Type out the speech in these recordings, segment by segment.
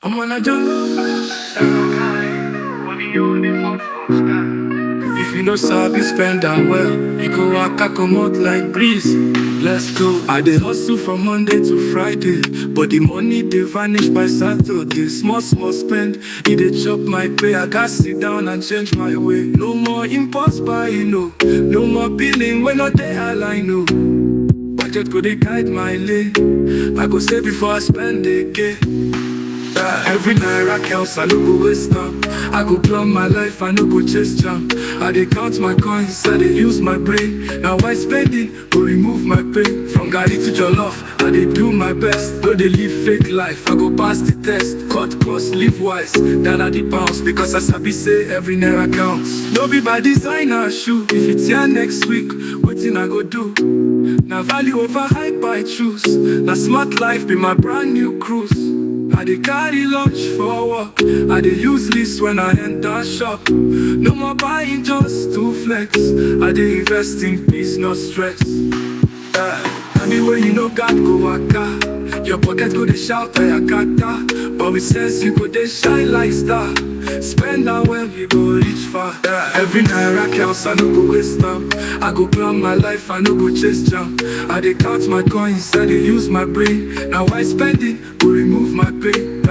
I'm on a jungle. If you know sabi spend am well, you go waka comot like breeze. Let's go. I dey hustle from Monday to Friday, but the money dey vanish by Saturday. Small small spend, e dey chop my pay. I gats sit down and change my way. No more impulse buying, no more billing when no dey align, no. Budget go dey guide my lane. I go save before I spend again. Every naira counts, I no go waste time. I go plan my life, I no go chase jam. I dey count my coins, I dey use my brain. Now why spending go remove my pain? From garri to jollof, I dey do my best. No dey live fake life, I go pass the test. Cut cost, live wise, that I dey bounce. Because I sabi say every naira counts. No be by designer shoe. If it's here next week, wetin I go do? Now value over hype I choose. Now smart life be my brand new cruise. I dey carry lunch for work, I dey use list when I enter shop. No more buying just to flex, I dey invest in peace, no stress. Anywhere you know God go waka, your pocket go dey shout ayakata. But with sense you go dey shine like star. Spend am well, you go reach far. Every naira counts, I no go waste time. I go plan my life, I no go chase jam. I dey count my coins, I dey use my brain. Now why spending go remove my pain?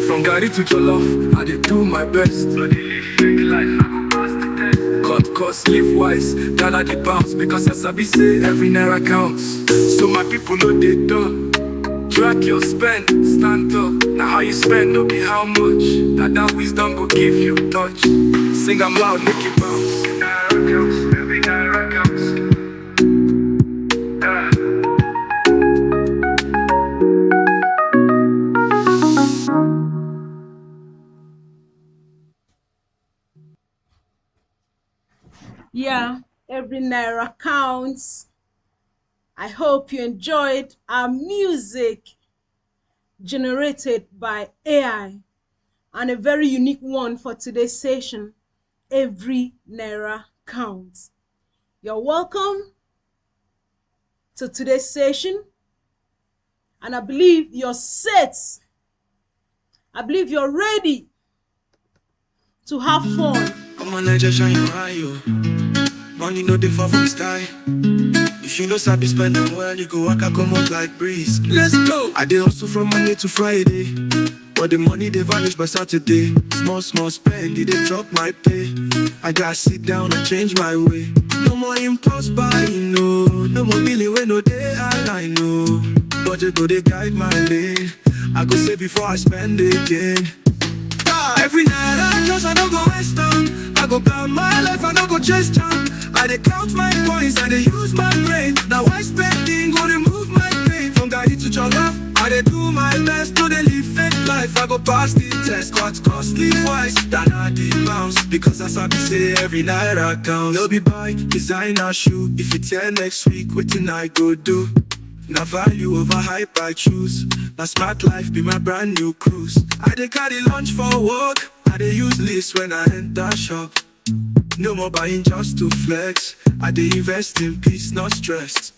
From garri to jollof, I dey do my best. No dey live fake life, I go pass the test. Cut cost, live wise, that I dey bounce. Because as I be say, every naira counts. So my people know they done. Track your spend, stand up. Now how you spend, no be how much. That wisdom go give you touch. Sing am loud, make it bounce. Naira counts, every naira counts. Yeah, every naira counts. I hope you enjoyed our music generated by AI, and a very unique one for today's session. Every naira counts. You're welcome to today's session, and I believe you're set. I believe you're ready to have fun. Come on, I just shine your eye, yo. Money no dey fall from sky. If you know sabi spend am well, you go waka comot like breeze. Let's go. I dey hustle from Monday to Friday, but the money dey vanish by Saturday. Small small spend, it dey drop my pay. I gotta sit down and change my way. No more impulse buying, no more billing when no dey align, no. Budget go dey guide my lane. I go save before I spend again. Every night I just I don't go waste time. I go plan my life, I don't go chase jam. I dey count my points, I dey use my brain. Now why spending go remove my pain? From garri to jollof, I dey do my best. No dey live fake life, I go pass the test. Cut cost, live wise, that I dey bounce. Because as I be say, every naira counts. No be buy designer shoe. If it's here next week, wetin I go do? Now value over hype I choose. Now smart life be my brand new cruise. I dey carry lunch for work, I dey use list when I enter shop. No more buying just to flex, I dey invest in peace, not stress.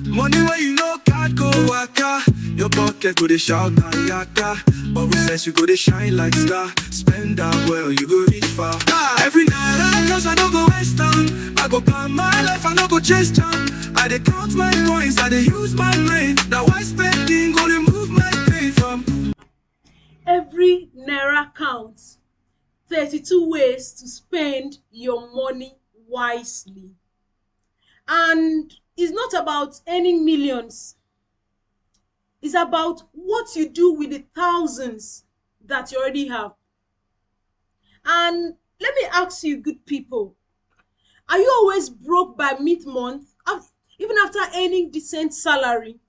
Money where you know God go waka, your pocket go dey shout ayaka. But with sense you go dey shine like star. Spend that well, you go reach far. Every night I cause I don't go waste time. I go plan my life, I no go chase jam. I dey count my points, I dey use my brain. Now why spending go remove my pain from? Every naira counts. 32 ways to spend your money wisely. And it's not about earning millions. It's about what you do with the thousands that you already have. And let me ask you, good people, are you always broke by mid-month, even after earning decent salary?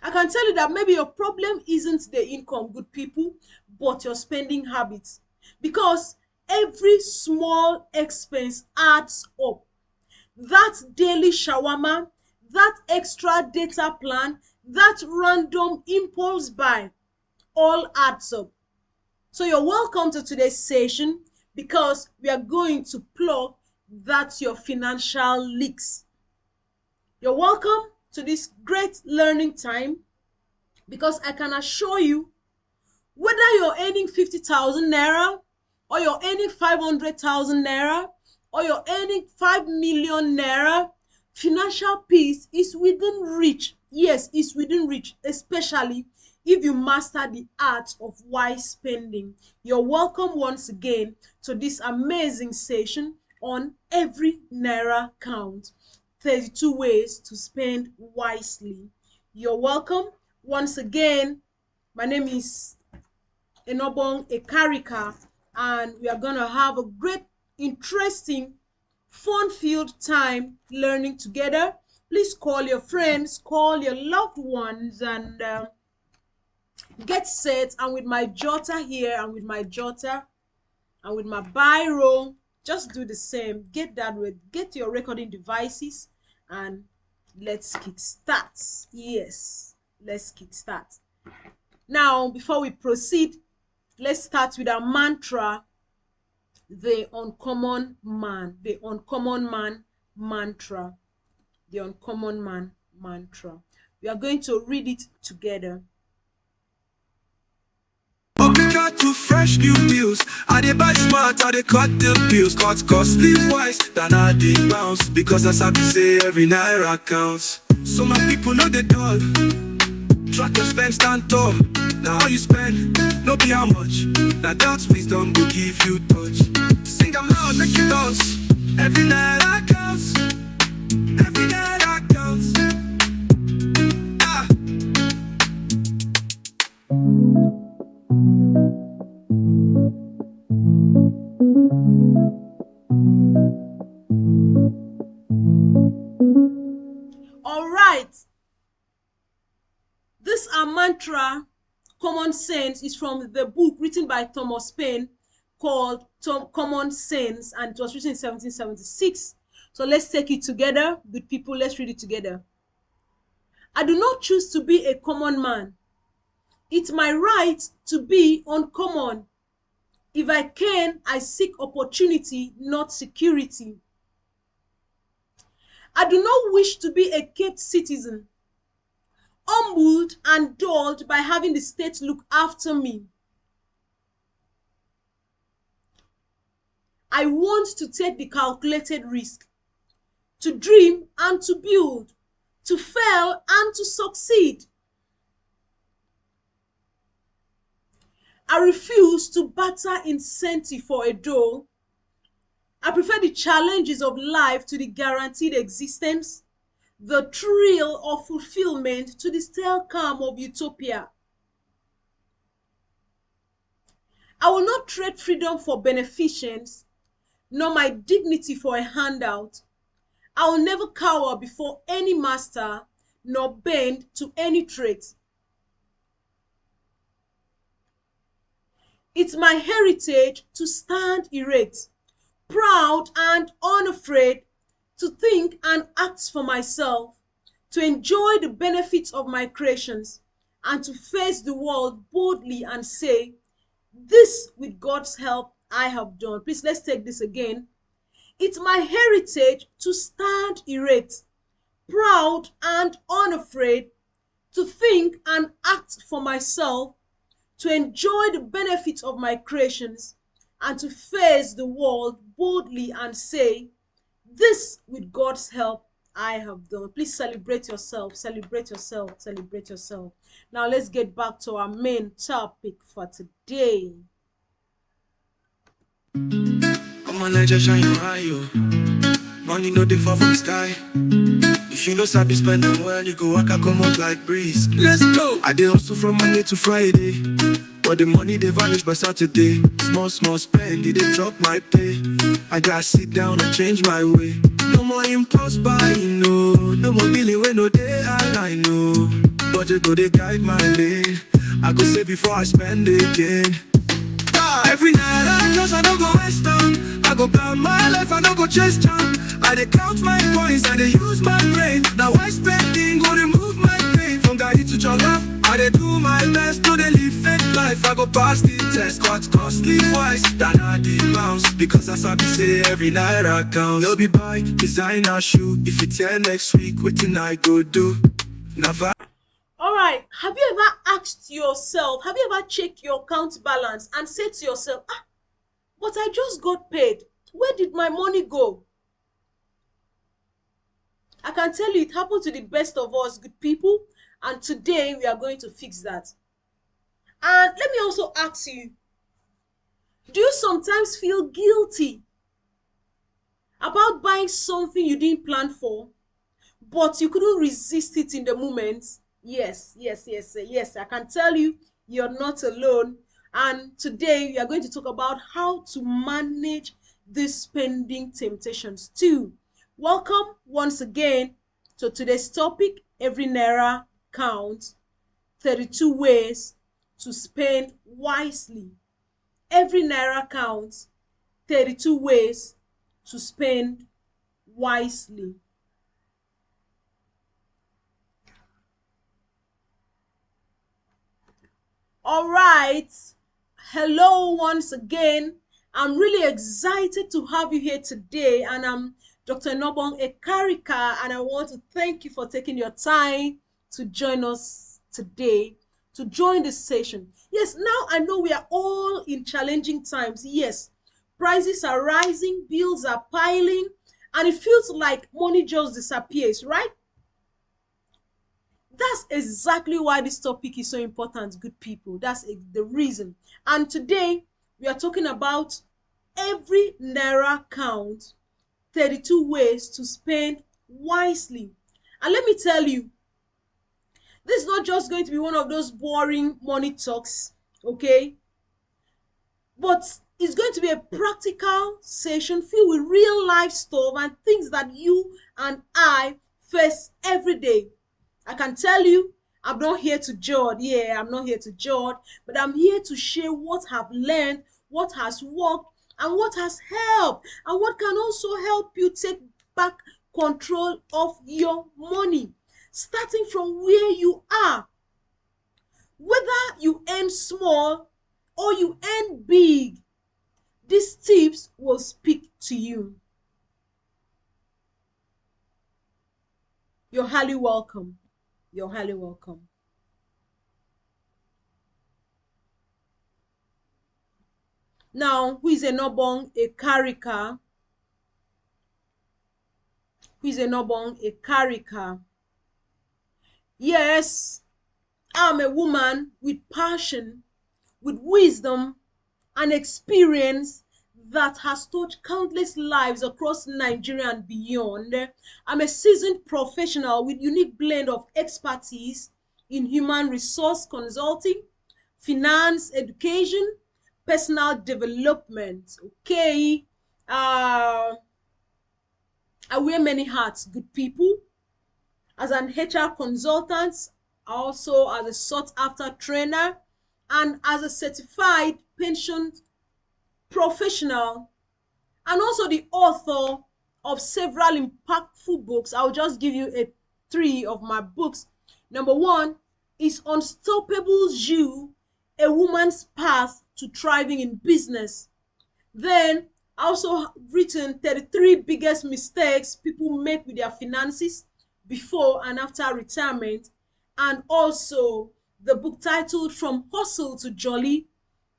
I can tell you that maybe your problem isn't the income, good people, but your spending habits. Because every small expense adds up. That daily shawarma, that extra data plan, that random impulse buy, all adds up. So you're welcome to today's session, because we are going to plug that your financial leaks. You're welcome to this great learning time, because I can assure you Whether you're earning 50,000 naira, or you're earning 500,000 naira, or you're earning 5 million naira, financial peace is within reach. Yes, it's within reach, especially if you master the art of wise spending. You're welcome once again to this amazing session on every naira count. 32 ways to spend wisely. You're welcome once again. My name is Enobong Ekarika, and we are going to have a great, interesting, fun-filled time learning together. Please call your friends, call your loved ones, and get set. And with my jotter here, and with my jotter, and with my biro, just do the same. Get that with, get your recording devices, and let's kick start. Yes, let's kick start. Now, before we proceed, let's start with our mantra, the uncommon man. The uncommon man mantra. The uncommon man mantra. We are going to read it together. Got two fresh new deals. I dey buy smart, I dey cut the bills. Cut costly wise than I dey bounce. Because as I be say, every naira counts. So my people know they dull. Track your spend, stand tall. Now how you spend, no be how much. Now that's wisdom will give you touch. Sing I'm loud, make you dance. Every naira counts. Every naira counts. Ah. All right. This our mantra, Common Sense, is from the book written by Thomas Paine called Common Sense, and it was written in 1776. So let's take it together. Good people, let's read it together. I do not choose to be a common man. It's my right to be uncommon. If I can, I seek opportunity, not security. I do not wish to be a kept citizen, humbled and dulled by having the state look after me. I want to take the calculated risk, to dream and to build, to fail and to succeed. I refuse to barter incentive for a dole. I prefer the challenges of life to the guaranteed existence, the thrill of fulfillment to the stale calm of utopia. I will not trade freedom for beneficence, nor my dignity for a handout. I will never cower before any master, nor bend to any trait. It's my heritage to stand erect, proud and unafraid, to think and act for myself, to enjoy the benefits of my creations, and to face the world boldly and say, this with God's help I have done. Please, let's take this again. It's my heritage to stand erect, proud and unafraid, to think and act for myself, to enjoy the benefits of my creations, and to face the world boldly and say, this with God's help I have done. Please celebrate yourself, celebrate yourself, celebrate yourself. Now let's get back to our main topic for today. Come on, let's just shine your eye, yo. Money no dey fall from sky. If you no sabi spend them well, you go waka come out like breeze. Let's go. I dey hustle from Monday to Friday, but the money they vanish by Saturday. Small, small spend, it they drop my pay. I gotta sit down and change my way. No more impulse buying, no. No more billing when no day I know. Budget go they guide my lane. I go save before I spend again. Every night I close, I don't go waste time. I go plan my life, I don't go chase time. I dey count my points, I dey use my brain. Now why spending go remove my pain. From Gary to Jollof, I dey do my best to dey live fake life. I go pass the test, cut costly wise than I dey bounce. Because as I be say, every night I count. No be buy designer shoe. If it's here next week, wetin I go do? Never. All right, have you ever asked yourself, have you ever checked your account balance and said to yourself, ah, but I just got paid. Where did my money go? I can tell you it happened to the best of us, good people, and today we are going to fix that. And let me also ask you, do you sometimes feel guilty about buying something you didn't plan for, but you couldn't resist it in the moment? Yes, yes, yes, yes. I can tell you, you're not alone. And today we are going to talk about how to manage these spending temptations too. Welcome once again to today's topic. Every naira counts. 32 ways to spend wisely. Every naira counts. 32 ways to spend wisely. All right. Hello once again. I'm really excited to have you here today, and I'm Dr. Enobong Ekarika, and I want to thank you for taking your time to join us today, to join this session. Yes, now I know we are all in challenging times. Yes, prices are rising, bills are piling, and it feels like money just disappears, right? That's exactly why this topic is so important, good people. That's the reason. And today we are talking about every naira count, 32 ways to spend wisely. And let me tell you, this is not just going to be one of those boring money talks, okay? But it's going to be a practical session filled with real life stuff and things that you and I face every day. I can tell you, I'm not here to judge. Yeah, I'm not here to judge, but I'm here to share what I've learned, what has worked, and what has helped, and what can also help you take back control of your money, starting from where you are. Whether you earn small or you earn big, these tips will speak to you. You're highly welcome. You're highly welcome. Now, who is Enobong Ekarika? Who is Enobong Ekarika? Yes, I'm a woman with passion, with wisdom and experience that has touched countless lives across Nigeria and beyond. I'm a seasoned professional with unique blend of expertise in human resource consulting, finance, education, personal development. Okay. I wear many hats, good people. As an HR consultant, also as a sought after trainer, and as a certified pension professional, and also the author of several impactful books. I'll just give you three of my books. Number one is Unstoppable You, A Woman's Path to Thriving in Business. Then I also written 33 biggest mistakes people make with their finances before and after retirement, and also the book titled From Hustle to Jolly,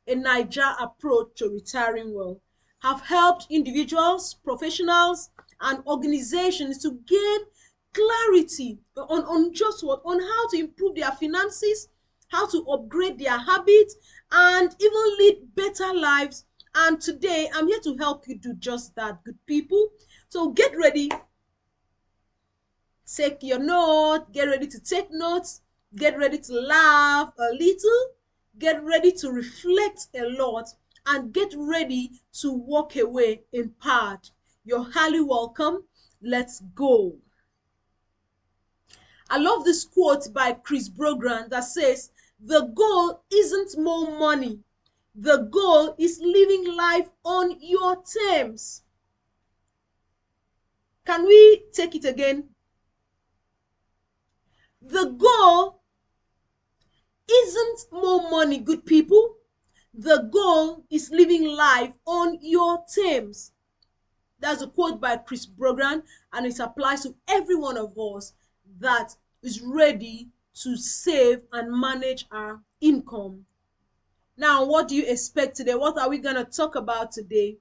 a Niger approach to retiring well, have helped individuals, professionals, and organizations to gain clarity on just what, on how to improve their finances, how to upgrade their habits, and even lead better lives. And today I'm here to help you do just that, good people. So get ready, take your note, get ready to take notes, get ready to laugh a little, get ready to reflect a lot, and get ready to walk away empowered. You're highly welcome. Let's go. I love this quote by Chris Brogan that says, the goal isn't more money. The goal is living life on your terms. Can we take it again? The goal isn't more money, good people. The goal is living life on your terms. That's a quote by Chris Brogan, and it applies to every one of us that is ready to save and manage our income. Now, what do you expect today? What are we going to talk about today?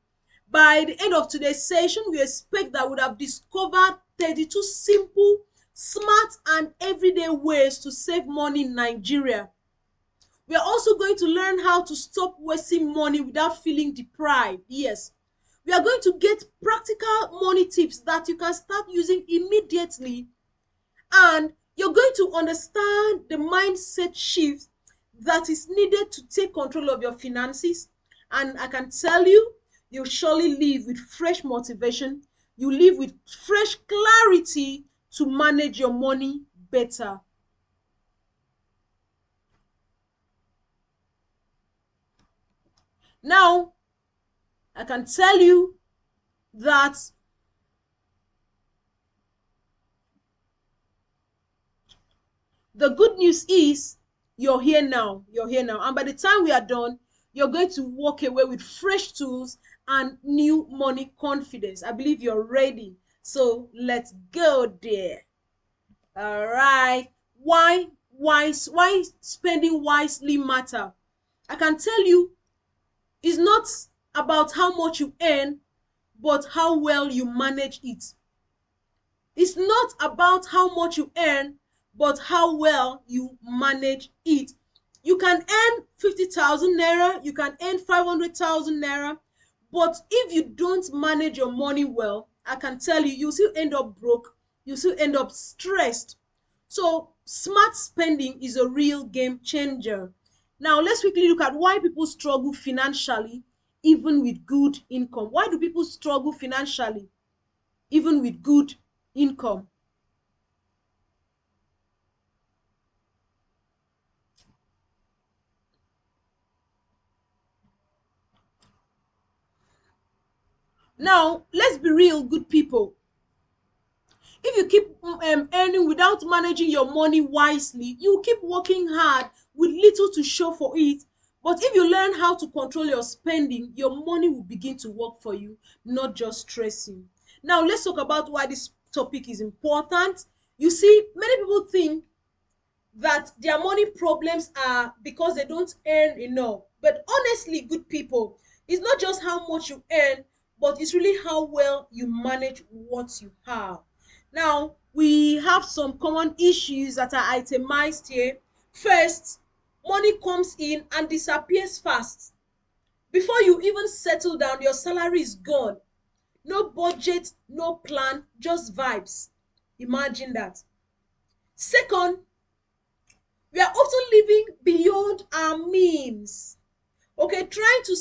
By the end of today's session, we expect that we would have discovered 32 simple, smart, and everyday ways to save money in Nigeria. We are also going to learn how to stop wasting money without feeling deprived. Yes. We are going to get practical money tips that you can start using immediately, and you're going to understand the mindset shift that is needed to take control of your finances. And I can tell you, you'll surely live with fresh motivation. You live with fresh clarity to manage your money better. Now, I can tell you that the good news is you're here now. You're here now. And by the time we are done, you're going to walk away with fresh tools and new money confidence. I believe you're ready. So let's go there. All right. Why spending wisely matter? I can tell you it's not about how much you earn, but how well you manage it. It's not about how much you earn, but how well you manage it. You can earn 50,000 naira, you can earn 500,000 naira, but if you don't manage your money well, I can tell you, you still end up broke, you still end up stressed. So, smart spending is a real game changer. Now, let's quickly look at why people struggle financially even with good income. Why do people struggle financially even with good income? Now, let's be real, good people. If you keep earning without managing your money wisely, you keep working hard with little to show for it. But if you learn how to control your spending, your money will begin to work for you, not just stressing. Now, let's talk about why this topic is important. You see, many people think that their money problems are because they don't earn enough. But honestly, good people, it's not just how much you earn, but it's really how well you manage what you have. Now, we have some common issues that are itemized here. First, money comes in and disappears fast. Before you even settle down, your salary is gone. No budget, no plan, just vibes. Imagine that. Second, we are often living beyond our means. Okay, trying to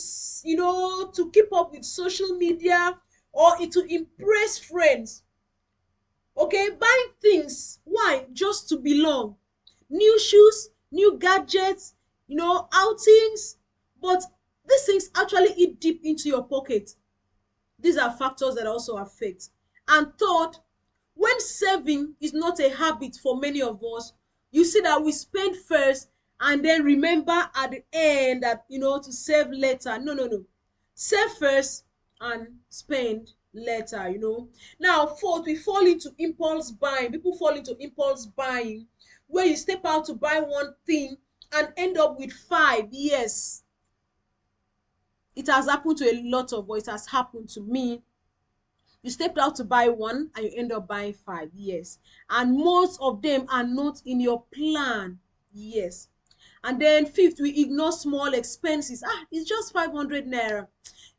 to keep up with social media or to impress friends. Okay, buying things, why? Just to belong. New shoes, new gadgets, outings, but these things actually eat deep into your pocket. These are factors that also affect. And third, when saving is not a habit for many of us, you see that we spend first and then remember at the end that to save later. No, no, no. Save first and spend later. Now, fourth, we fall into impulse buying. People fall into impulse buying where you step out to buy one thing and end up with five. Yes, it has happened to a lot of us. It has happened to me. You stepped out to buy one and you end up buying five. Yes, and most of them are not in your plan. Yes. And then fifth, we ignore small expenses. It's just 500 naira,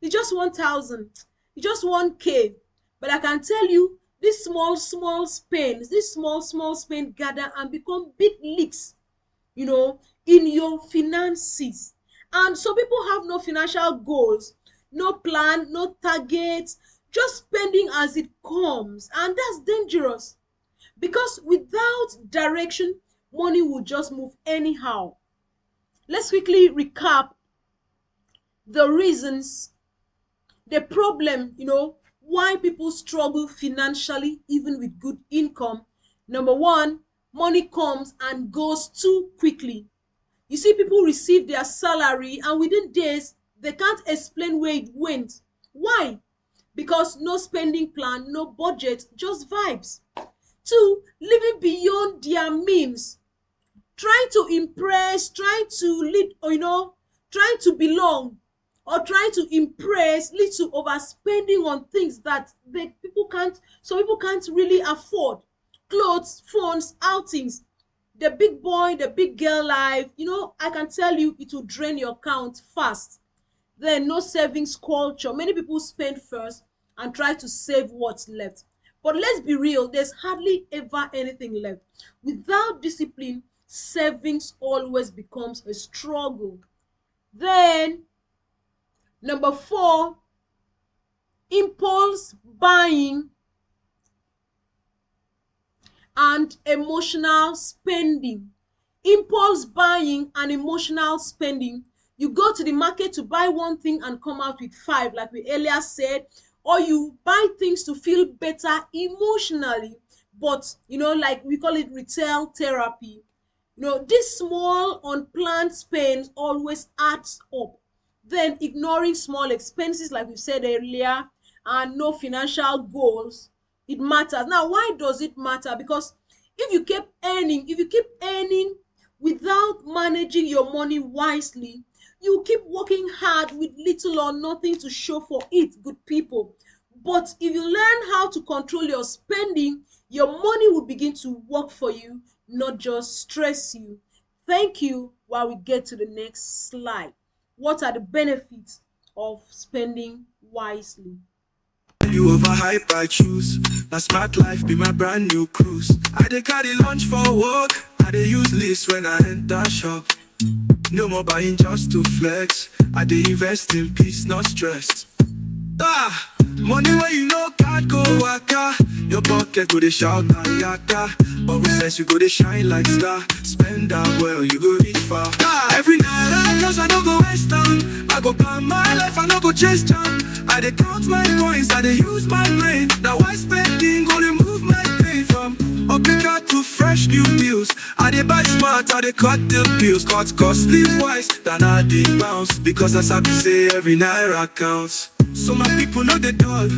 it's just 1,000, it's just 1K. But I can tell you, these small spend gather and become big leaks you know in your finances. And so people have no financial goals, no plan, no targets, just spending as it comes, and that's dangerous because without direction, money will just move anyhow. Let's quickly recap the reasons, the problem, why people struggle financially even with good income. Number one, money comes and goes too quickly. You see, people receive their salary and within days, they can't explain where it went. Why? Because no spending plan, no budget, just vibes. Two, living beyond their means. Trying to impress, trying to lead, or trying to belong, or trying to impress leads to overspending on things that some people can't really afford. Clothes, phones, outings, the big boy, the big girl life, I can tell you it will drain your account fast. Then no savings culture. Many people spend first and try to save what's left. But let's be real, there's hardly ever anything left. Without discipline, savings always becomes a struggle. Then, number four, impulse buying and emotional spending. Impulse buying and emotional spending. You go to the market to buy one thing and come out with five, like we earlier said, or you buy things to feel better emotionally, but like we call it retail therapy. This small unplanned spends always adds up. Then ignoring small expenses, like we said earlier, and no financial goals, it matters. Now, why does it matter? Because if you keep earning without managing your money wisely, you keep working hard with little or nothing to show for it, good people. But if you learn how to control your spending, your money will begin to work for you, not just stress you. Thank you. While we get to the next slide, what are the benefits of spending wisely? You over hype I choose. Na smart life be my brand new cruise. I dey carry lunch for work. I dey use list when I enter shop. No more buying just to flex. I dey invest in peace, not stress. Money where you know can't go waka. Your pocket go dey shout ayaka. But with sense you go dey shine like star. Spend that well, you go reach far. Every night cause I no go waste time. I go plan my life, I no go chase jam. I dey count my coins, I dey use my brain. Now why spending go remove my pain from Okika to fresh new deals. I dey buy smart, I dey cut deal bills. Cut costly wise, than I dey bounce. Because as I be say every naira counts. So my people know they dull.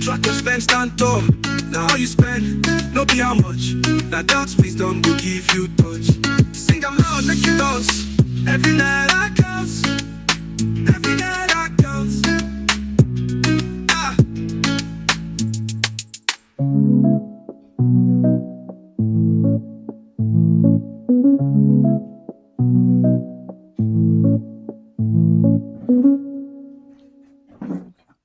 Try to spend, stand tall. Now how you spend, no be how much. Now doubts please don't go give you touch. Sing I'm loud, make you dance. Every night I counts. Every night I counts.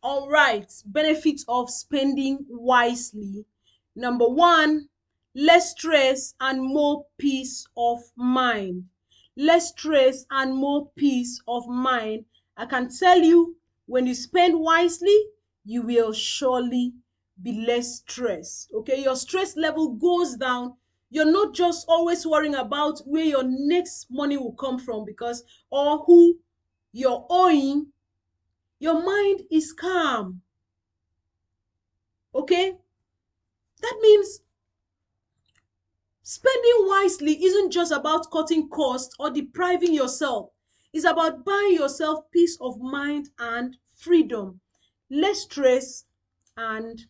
All right, benefits of spending wisely. Number one, less stress and more peace of mind. Less stress and more peace of mind. I can tell you, when you spend wisely, you will surely be less stressed. Okay, your stress level goes down. You're not just always worrying about where your next money will come from or who you're owing. Your mind is calm. Okay? That means spending wisely isn't just about cutting costs or depriving yourself. It's about buying yourself peace of mind and freedom. Less stress and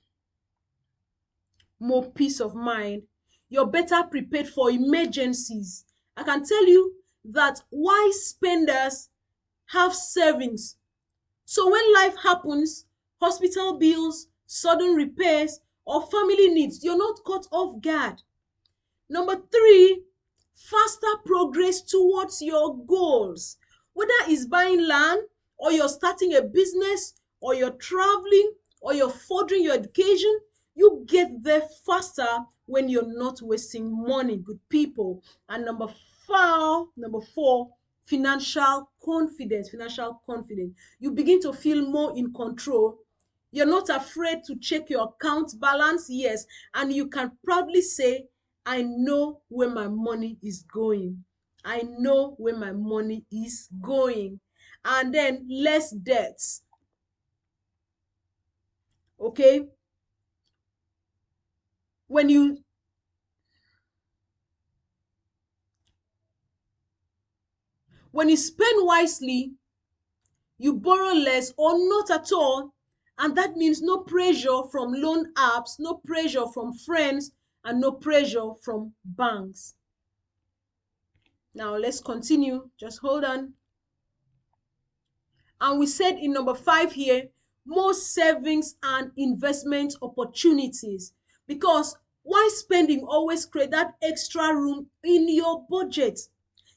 more peace of mind. You're better prepared for emergencies. I can tell you that wise spenders have savings. So when life happens, hospital bills, sudden repairs, or family needs, you're not caught off guard. Number three, faster progress towards your goals. Whether it's buying land, or you're starting a business, or you're traveling, or you're furthering your education, you get there faster when you're not wasting money, good people. And number four, financial confidence. Financial confidence. You begin to feel more in control. You're not afraid to check your account balance, yes, and you can proudly say, I know where my money is going. I know where my money is going. And then less debts. Okay? When you spend wisely, you borrow less or not at all, and that means no pressure from loan apps, no pressure from friends, and no pressure from banks. Now let's continue. Just hold on. And we said in number 5 here, more savings and investment opportunities. Because why spending always create that extra room in your budget?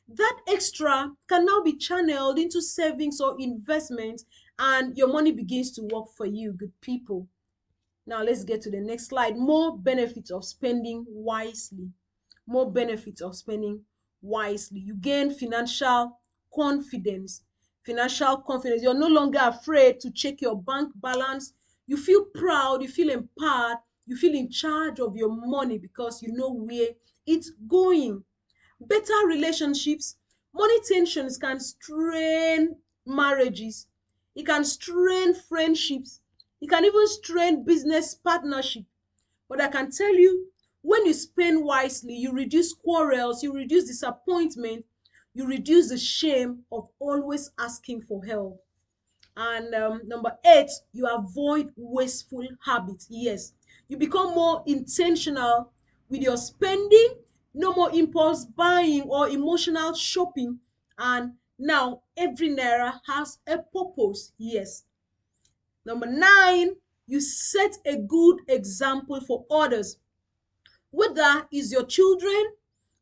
That extra can now be channeled into savings or investment, and your money begins to work for you, good people. Now let's get to the next slide. More benefits of spending wisely. More benefits of spending wisely. You gain financial confidence. Financial confidence. You're no longer afraid to check your bank balance. You feel proud, you feel empowered, you feel in charge of your money because you know where it's going. Better relationships. Money tensions can strain marriages, it can strain friendships, it can even strain business partnership. But I can tell you, when you spend wisely, you reduce quarrels, you reduce disappointment, you reduce the shame of always asking for help. And number 8, you avoid wasteful habits. Yes, you become more intentional with your spending, no more impulse buying or emotional shopping. And now every naira has a purpose. Yes. Number 9, you set a good example for others, whether it's your children,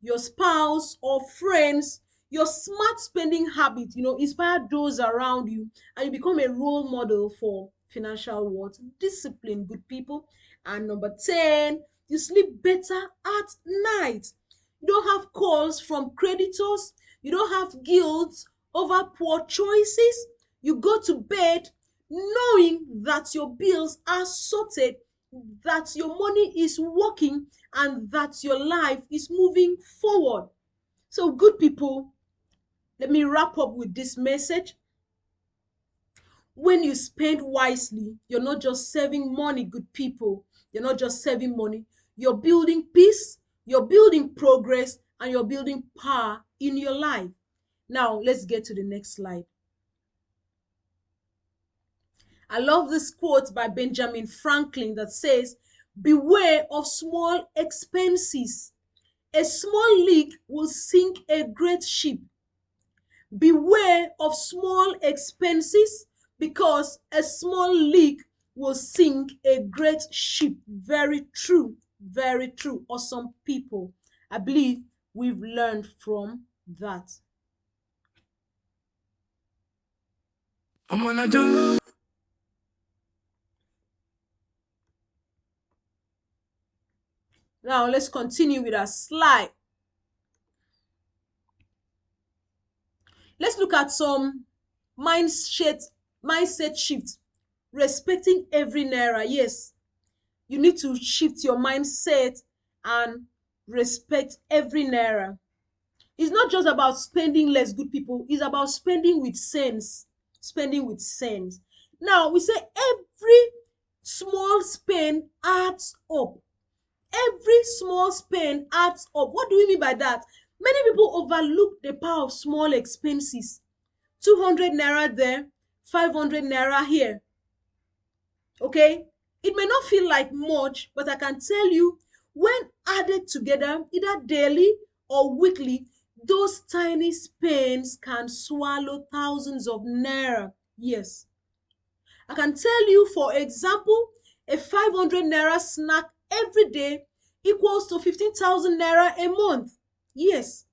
your spouse, or friends. Your smart spending habit, inspire those around you, and you become a role model for financial what? Discipline, good people. And number 10, you sleep better at night. You don't have calls from creditors, you don't have guilt over poor choices. You go to bed knowing that your bills are sorted, that your money is working, and that your life is moving forward. So, good people, let me wrap up with this message. When you spend wisely, you're not just saving money, good people. You're not just saving money. You're building peace, you're building progress, and you're building power in your life. Now, let's get to the next slide. I love this quote by Benjamin Franklin that says, "Beware of small expenses. A small leak will sink a great ship." Beware of small expenses because a small leak will sink a great ship. Very true. Very true. Awesome people. I believe we've learned from that. I'm on a journey. Now let's continue with our slide. Let's look at some mindset mindset shifts. Respecting every naira. Yes, you need to shift your mindset and respect every naira. It's not just about spending less, good people. It's about spending with sense. Spending with sense. Now, we say every small spend adds up. Every small spend adds up. What do we mean by that? Many people overlook the power of small expenses. 200 naira there, 500 naira here. Okay? It may not feel like much, but I can tell you, when added together, either daily or weekly, those tiny spends can swallow thousands of naira. Yes. I can tell you, for example, a 500 naira snack every day equals to 15,000 naira a month. Yes.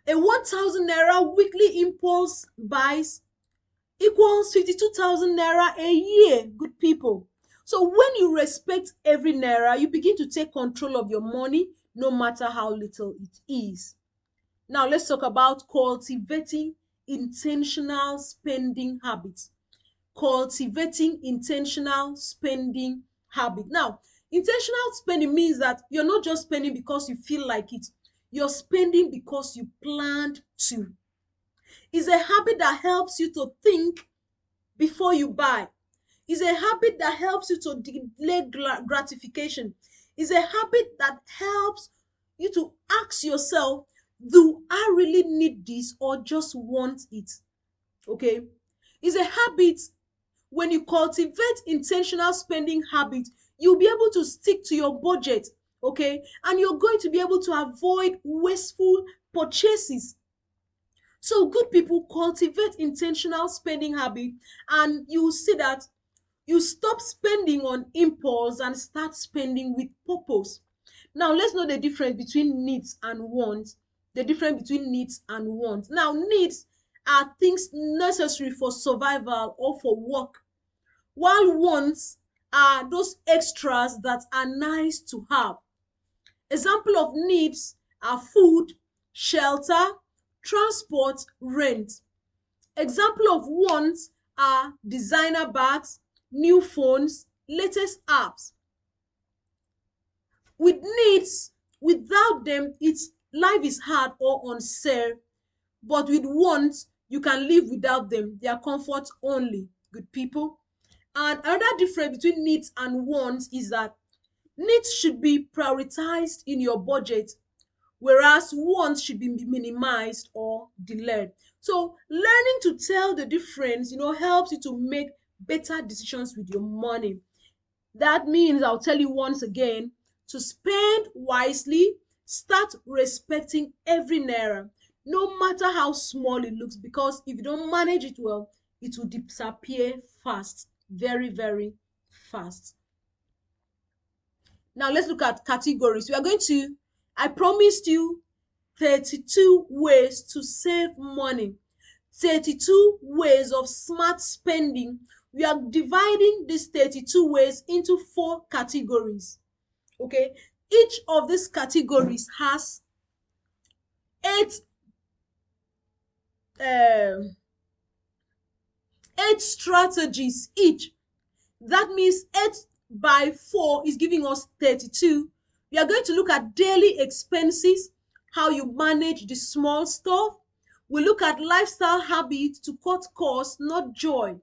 A 1,000 naira weekly impulse buys equals 52,000 naira a year, good people. So when you respect every naira, you begin to take control of your money, no matter how little it is. Now let's talk about cultivating intentional spending habits. Cultivating intentional spending habit. Now, intentional spending means that you're not just spending because you feel like it. You're spending because you planned to. It's a habit that helps you to think before you buy. It's a habit that helps you to delay gratification. It's a habit that helps you to ask yourself, do I really need this or just want it? Okay? It's a habit. When you cultivate intentional spending habits, you'll be able to stick to your budget. Okay, and you're going to be able to avoid wasteful purchases. So good people cultivate intentional spending habit, and you see that you stop spending on impulse and start spending with purpose. Now let's know the difference between needs and wants. The difference between needs and wants. Now needs are things necessary for survival or for work, while wants are those extras that are nice to have. Example of needs are food, shelter, transport, rent. Example of wants are designer bags, new phones, latest apps. With needs, without them, it's life is hard or unsafe. But with wants, you can live without them. They are comfort only, good people. And another difference between needs and wants is that needs should be prioritized in your budget, whereas wants should be minimized or delayed. So learning to tell the difference, helps you to make better decisions with your money. That means, I'll tell you once again, to spend wisely, start respecting every naira, no matter how small it looks, because if you don't manage it well, it will disappear fast, very, very fast. Now let's look at categories. We are going to, I promised you 32 ways to save money, 32 ways of smart spending. We are dividing these 32 ways into 4 categories. Okay, each of these categories has eight um 8 strategies each. That means 8 by 4 is giving us 32. We are going to look at daily expenses, how you manage the small stuff. We look at lifestyle habits to cut costs, not joy.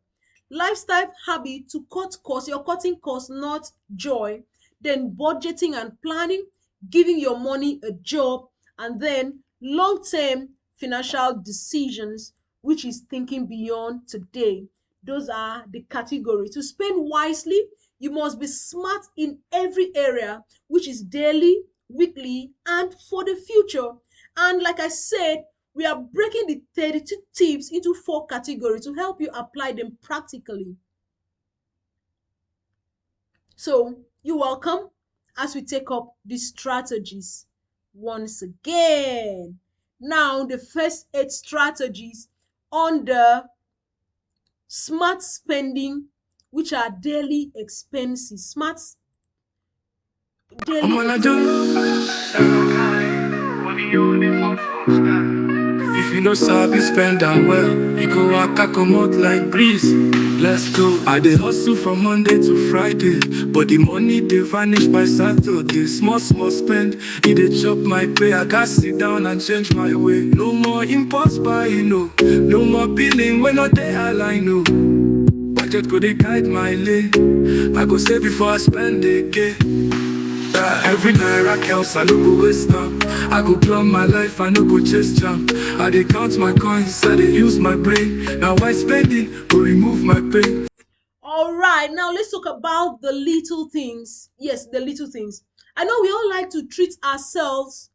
Lifestyle habit to cut costs, you're cutting costs, not joy. Then budgeting and planning, giving your money a job. And then long-term financial decisions, which is thinking beyond today. Those are the categories. To spend wisely, you must be smart in every area, which is daily, weekly, and for the future. And like I said, we are breaking the 32 tips into 4 categories to help you apply them practically. So you're welcome as we take up these strategies once again. Now, the first 8 strategies on the smart spending, which are daily expenses. Smart I'm daily gonna expenses. do. If you know sabi spend am well, you go waka comot like breeze. Let's go. I dey hustle from Monday to Friday, but the money dey vanish by Saturday. Small small spend, e dey chop my pay. I gats sit down and change my way. No more impulse buying, no more billing when no dey align, no. Budget go dey guide my lane. I go save before I spend again. Every naira counts, I no go waste am. I go plan my life, I no go chase jam. I dey count my coins, I dey use my brain. Now why spending go remove my pain? All right, now let's talk about the little things. Yes, the little things. I know we all like to treat ourselves,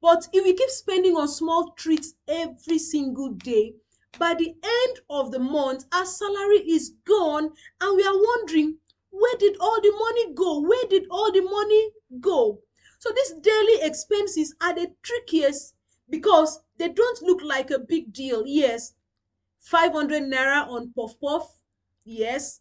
but if we keep spending on small treats every single day, by the end of the month, our salary is gone, and we are wondering, where did all the money go? Where did all the money go? So these daily expenses are the trickiest because they don't look like a big deal. Yes, 500 naira on puff puff. Yes,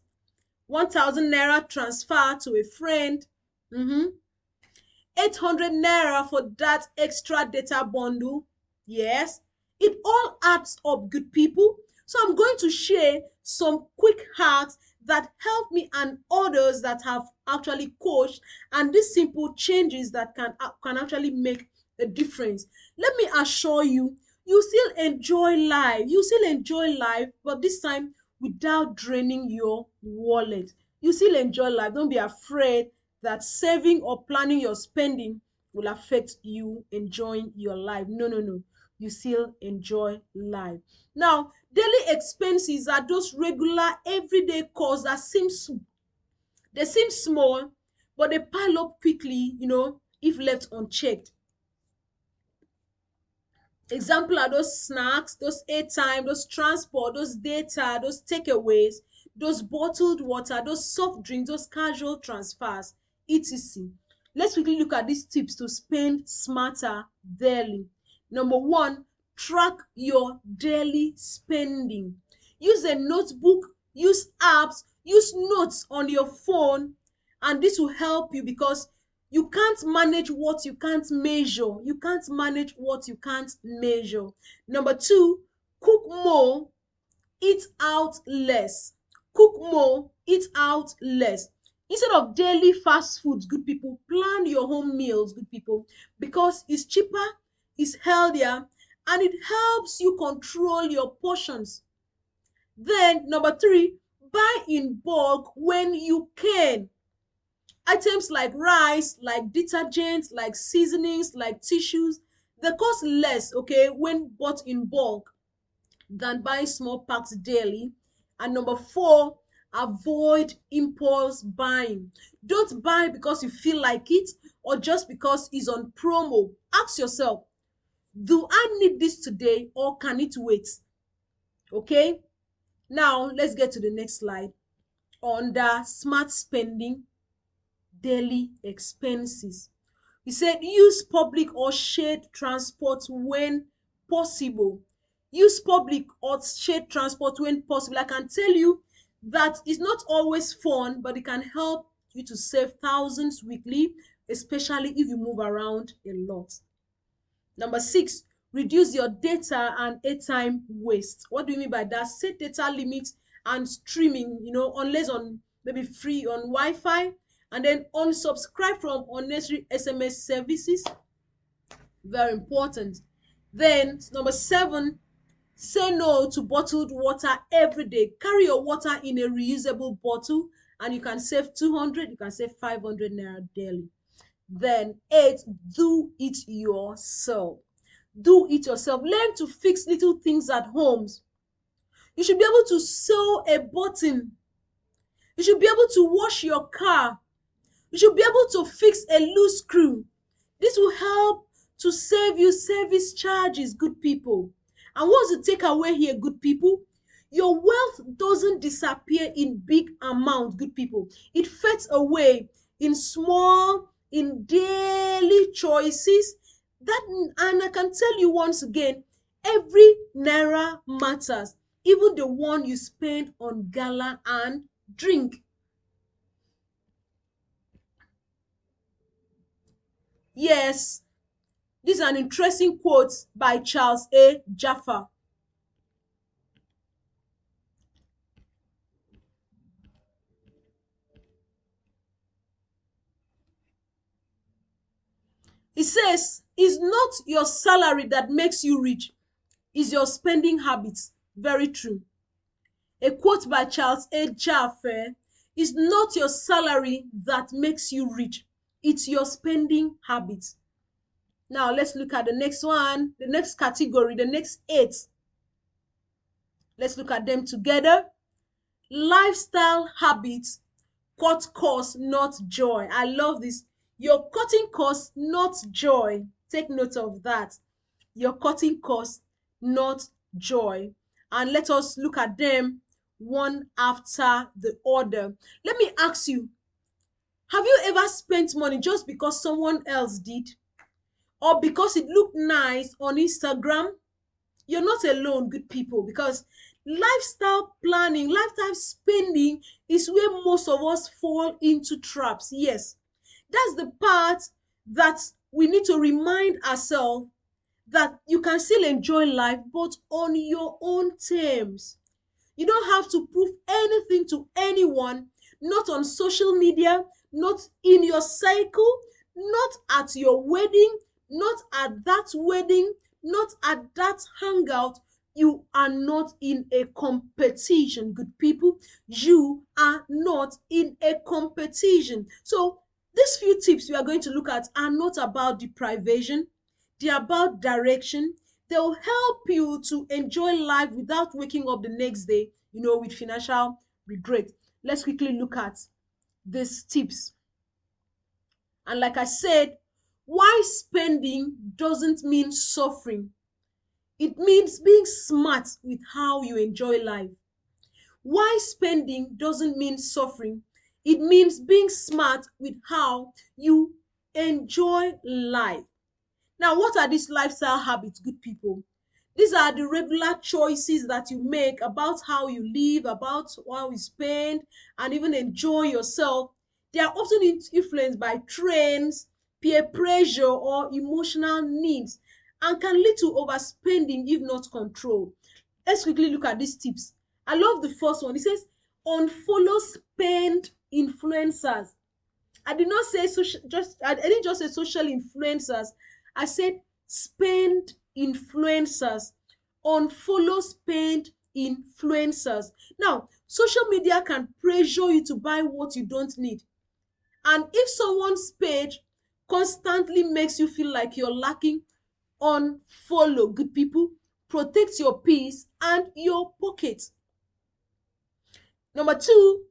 1,000 naira transfer to a friend. 800 naira for that extra data bundle. Yes, it all adds up, good people. So I'm going to share some quick hacks that help me and others that have actually coached, and these simple changes that can actually make a difference. Let me assure you, you still enjoy life. You still enjoy life, but this time without draining your wallet. You still enjoy life. Don't be afraid that saving or planning your spending will affect you enjoying your life. No, no, no. You still enjoy life. Now, daily expenses are those regular everyday costs that seem small, but they pile up quickly, if left unchecked. Example are those snacks, those airtime, those transport, those data, those takeaways, those bottled water, those soft drinks, those casual transfers, etc. Let's quickly look at these tips to spend smarter daily. Number one, track your daily spending. Use a notebook, use apps, use notes on your phone, and this will help you because you can't manage what you can't measure. You can't manage what you can't measure. Number two, cook more, eat out less. Cook more, eat out less. Instead of daily fast foods, good people, plan your home meals, good people, because it's cheaper, it's healthier, and it helps you control your portions. Then, number three, buy in bulk when you can. Items like rice, like detergents, like seasonings, like tissues, they cost less, okay, when bought in bulk than buying small packs daily. And number four, avoid impulse buying. Don't buy because you feel like it or just because it's on promo. Ask yourself, do I need this today or can it wait? Okay, now let's get to the next slide. Under smart spending, daily expenses. He said use public or shared transport when possible. Use public or shared transport when possible. I can tell you that it's not always fun, but it can help you to save thousands weekly, especially if you move around a lot. Number six, reduce your data and airtime waste. What do you mean by that? Set data limits and streaming, unless on maybe free on Wi-Fi, and then unsubscribe from unnecessary SMS services. Very important. Then number seven, say no to bottled water every day. Carry your water in a reusable bottle and you can save 200, you can save 500 naira daily. Then eight, do it yourself. Do it yourself. Learn to fix little things at homes. You should be able to sew a button. You should be able to wash your car. You should be able to fix a loose screw. This will help to save you service charges, good people. And what's the takeaway here, good people? Your wealth doesn't disappear in big amounts, good people. It fades away in small, in daily choices. That, and I can tell you once again, every naira matters, even the one you spend on gala and drink. Yes, this is an interesting quote by Charles A. Jaffa. He says, it's not your salary that makes you rich, it's your spending habits. Very true. A quote by Charles A. Jaffa, it's not your salary that makes you rich, it's your spending habits. Now let's look at the next one, the next category, the next eight. Let's look at them together. Lifestyle habits cut costs, not joy. I love this. You're cutting costs, not joy. Take note of that. You're cutting costs, not joy. And let us look at them one after the other. Let me ask you, have you ever spent money just because someone else did? Or because it looked nice on Instagram? You're not alone, good people, because lifestyle planning, lifetime spending is where most of us fall into traps. Yes, that's the part that we need to remind ourselves that you can still enjoy life, but on your own terms. You don't have to prove anything to anyone, not on social media, not in your cycle, not at your wedding, not at that wedding, not at that hangout. You are not in a competition, good people. You are not in a competition. So these few tips we are going to look at are not about deprivation, they are about direction. They'll help you to enjoy life without waking up the next day, with financial regret. Let's quickly look at these tips. And like I said, Wise spending doesn't mean suffering. It means being smart with how you enjoy life. Wise spending doesn't mean suffering. It means being smart with how you enjoy life. Now, what are these lifestyle habits, good people? These are the regular choices that you make about how you live, about how you spend, and even enjoy yourself. They are often influenced by trends, peer pressure, or emotional needs, and can lead to overspending if not controlled. Let's quickly look at these tips. I love the first one. It says, unfollow spend influencers. I did not say social, just I didn't just say social influencers. I said spend influencers. Unfollow spend influencers. Now, social media can pressure you to buy what you don't need. And if someone's page constantly makes you feel like you're lacking, unfollow, good people. Protect your peace and your pocket. Number two,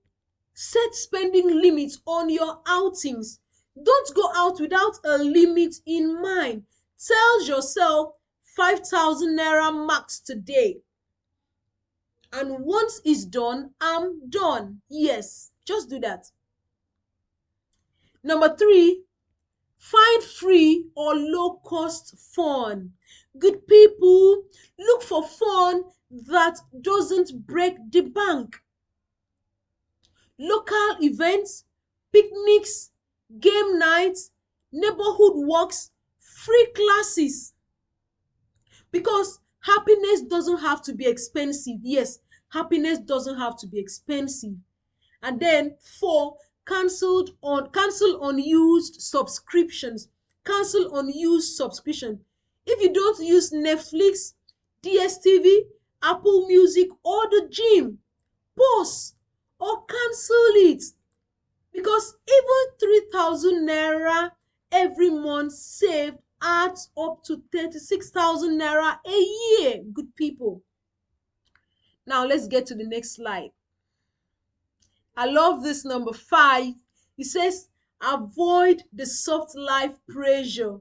set spending limits on your outings. Don't go out without a limit in mind. Tell yourself 5,000 naira max today. And once it's done, I'm done. Yes, just do that. Number three, find free or low cost fun. Good people, look for fun that doesn't break the bank. Local events, picnics, game nights, neighborhood walks, free classes. Because happiness doesn't have to be expensive. Yes, happiness doesn't have to be expensive. And then four, cancel unused subscriptions. Cancel unused subscription. If you don't use Netflix, DSTV, Apple Music, or the gym, pause or cancel it, because even 3,000 naira every month saved adds up to 36,000 naira a year, good people. Now let's get to the next slide. I love this number 5. It says avoid the soft life pressure.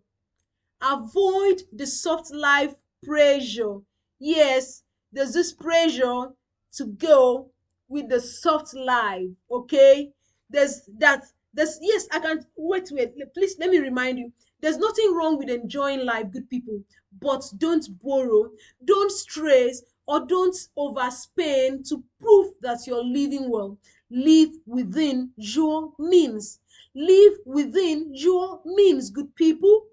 Avoid the soft life pressure. Yes, there's this pressure to go with the soft life, okay? There's yes, I can wait, please let me remind you. There's nothing wrong with enjoying life, good people, but don't borrow, don't stress, or don't overspend to prove that you're living well. Live within your means. Live within your means, good people.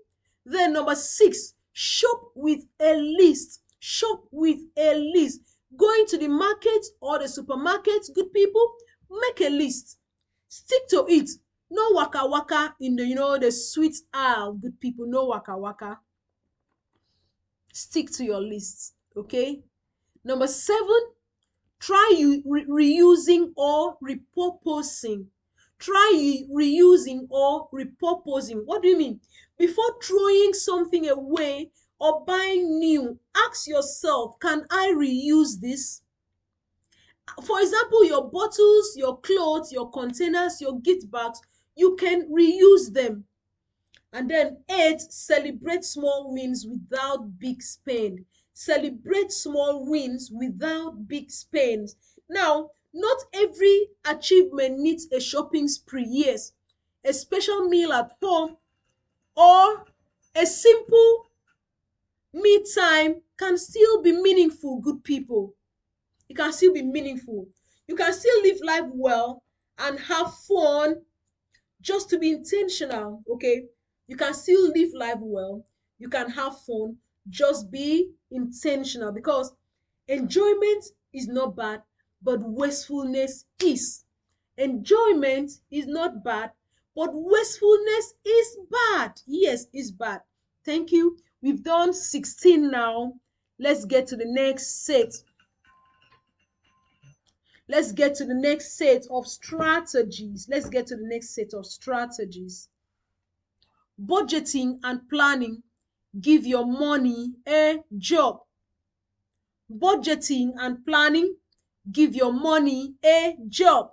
Then number 6, shop with a list. Shop with a list. Going to the market or the supermarket, good people, make a list. Stick to it. No waka waka in the the sweet aisle, good people. No waka waka. Stick to your list, okay? Number 7, try reusing or repurposing. Try reusing or repurposing. What do you mean? Before throwing something away or buying new, ask yourself, can I reuse this? For example, your bottles, your clothes, your containers, your gift bags, you can reuse them. And then 8, celebrate small wins without big spend. Celebrate small wins without big spends. Now, not every achievement needs a shopping spree. Yes, a special meal at home or a simple me time can still be meaningful, good people. It can still be meaningful. You can still live life well and have fun, just to be intentional, okay? You can still live life well, you can have fun, just be intentional, because enjoyment is not bad, but wastefulness is. Enjoyment is not bad, but wastefulness is bad. Yes, it's bad. Thank you. We've done 16 now. Let's get to the next set. Let's get to the next set of strategies. Let's get to the next set of strategies. Budgeting and planning give your money a job. Budgeting and planning give your money a job.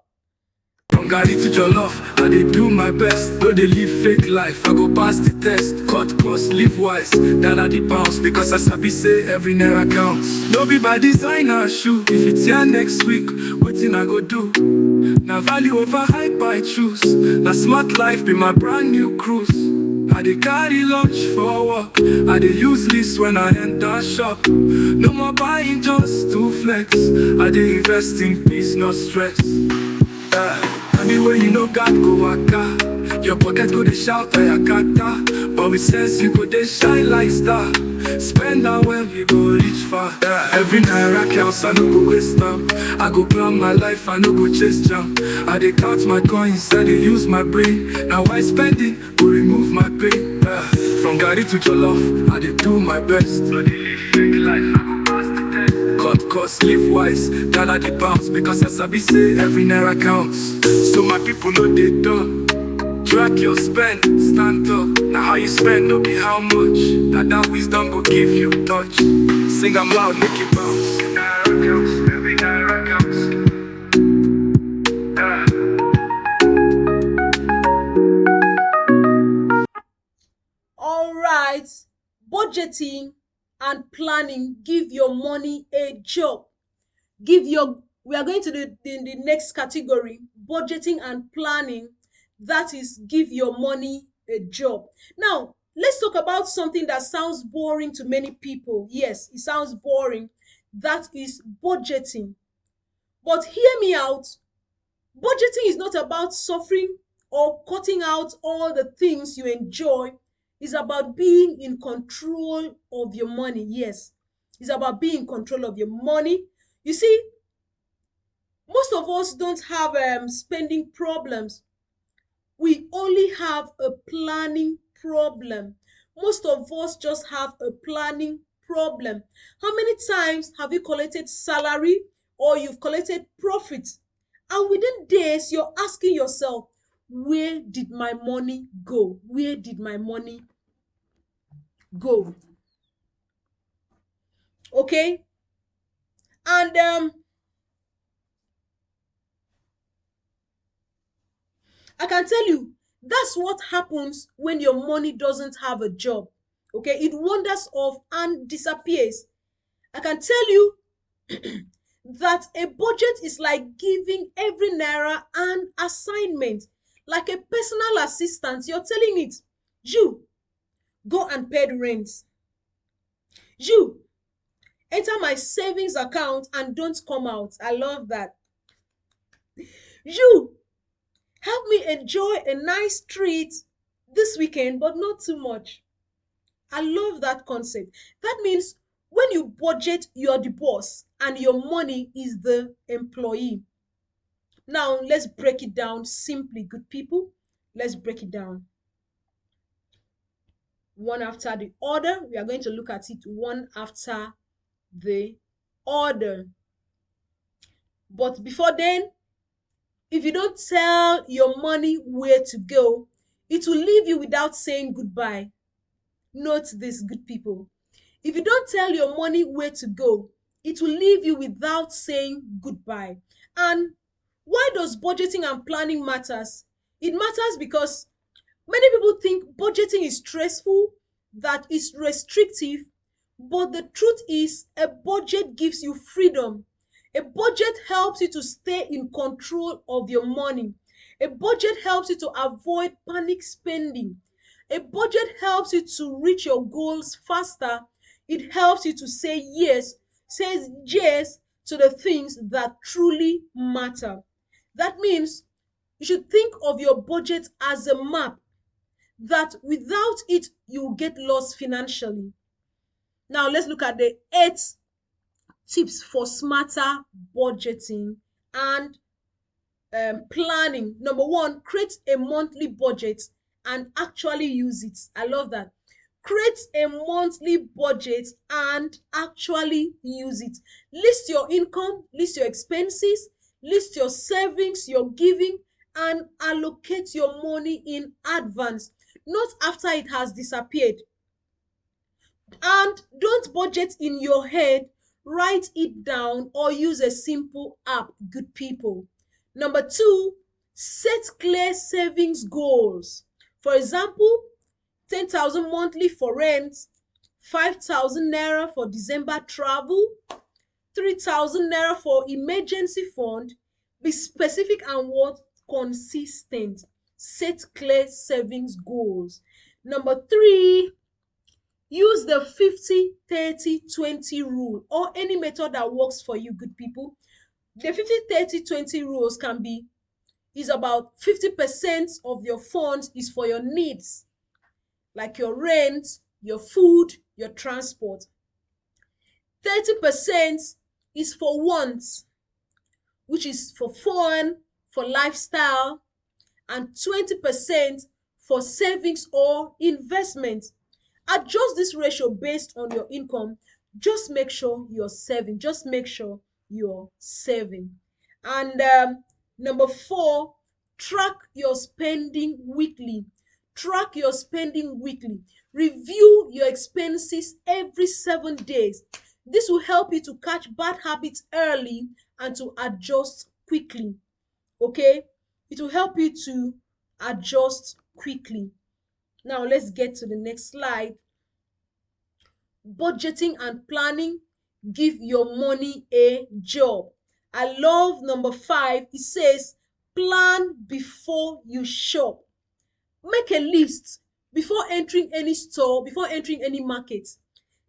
From Gary to Jollof, I dey do my best. No dey live fake life, I go pass the test. Cut cost, live wise, that are the pounds. Because I sabi say every naira counts. No be by designer shoe. If it's here next week, wetin I go do? Na value over hype I choose. Na smart life be my brand new cruise. I dey carry lunch for work. I dey use list when I enter shop. No more buying just to flex. I dey invest in peace, not stress. I mean when you know God go waka, your pocket go dey shout ayakata. But with sense you go dey shine like star. Spend am well, you go reach far. Every naira counts, I no go waste am. I go plan my life, I no go chase jam. I dey count my coins, I dey use my brain. Now why spending go remove my pain? From Gary to Jollof, I dey do my best. No dey live fake life, I go pass the test. Cut cost, live wise, that are the pounds. Because as I be say, every naira counts. So my people know they done. Track your spend, stand up. Now how you spend, no be how much. That wisdom go give you touch. Sing am loud, make it bounce. Naira counts, every naira counts. All right, budgeting and planning give your money a job. We are going to the next category, budgeting and planning, that is give your money a job. Now let's talk about something that sounds boring to many people. Yes, it sounds boring. That is budgeting. But hear me out. Budgeting is not about suffering or cutting out all the things you enjoy. It's about being in control of your money. Yes, it's about being in control of your money. You see, most of us don't have spending problems. We only have a planning problem. Most of us just have a planning problem. How many times have you collected salary or you've collected profit, and within days you're asking yourself, where did my money go? Where did my money go? Okay? And I can tell you, that's what happens when your money doesn't have a job. Okay? It wanders off and disappears. I can tell you that a budget is like giving every naira an assignment, like a personal assistant. You're telling it, you go and pay the rent. You enter my savings account and don't come out. I love that. You help me enjoy a nice treat this weekend, but not too much. I love that concept. That means when you budget, you're the boss and your money is the employee. Now, let's break it down simply, good people. Let's break it down one after the other. We are going to look at it one after the other. But before then, if you don't tell your money where to go, it will leave you without saying goodbye. Note this, good people. If you don't tell your money where to go, it will leave you without saying goodbye. And why does budgeting and planning matters? It matters because many people think budgeting is stressful, that is restrictive, but the truth is a budget gives you freedom. A budget helps you to stay in control of your money. A budget helps you to avoid panic spending. A budget helps you to reach your goals faster. It helps you to say yes to the things that truly matter. That means you should think of your budget as a map that without it you will get lost financially. Now let's look at the 8 tips for smarter budgeting and planning. Number one, create a monthly budget and actually use it. I love that. Create a monthly budget and actually use it. List your income, list your expenses, list your savings, your giving, and allocate your money in advance, not after it has disappeared. And don't budget in your head, write it down or use a simple app, good people. Number two, Set clear savings goals. For example, 10,000 monthly for rent, 5,000 naira for December travel, 3,000 naira for emergency fund. Be specific and what? Consistent. Set clear savings goals. Number three, use the 50-30-20 rule or any method that works for you, good people. The 50-30-20 rules can be is about 50% of your funds is for your needs, like your rent, your food, your transport. 30% is for wants, which is for fun, for lifestyle, and 20% for savings or investment. Adjust this ratio based on your income. Just make sure you're saving. Just make sure you're saving. And number four, track your spending weekly. Track your spending weekly. Review your expenses every 7 days. This will help you to catch bad habits early and to adjust quickly. Okay? It will help you to adjust quickly. Now let's get to the next slide. Budgeting and planning. Give your money a job. I love number 5. It says plan before you shop. Make a list before entering any store, before entering any market.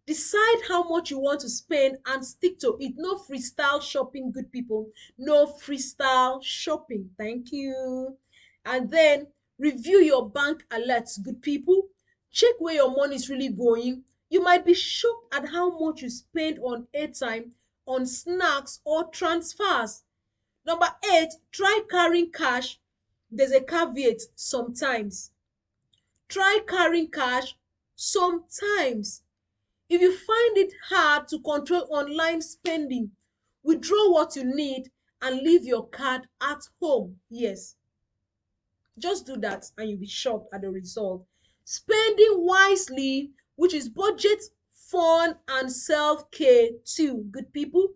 Decide how much you want to spend and stick to it. No freestyle shopping, good people. No freestyle shopping. Thank you. And then review your bank alerts, good people. Check where your money is really going. You might be shocked at how much you spend on airtime, on snacks, or transfers. Number 8, try carrying cash. There's a caveat sometimes. Try carrying cash sometimes. If you find it hard to control online spending, withdraw what you need and leave your card at home. Yes, just do that and you'll be shocked at the result. Spending wisely, which is budget, fun, and self-care too, good people.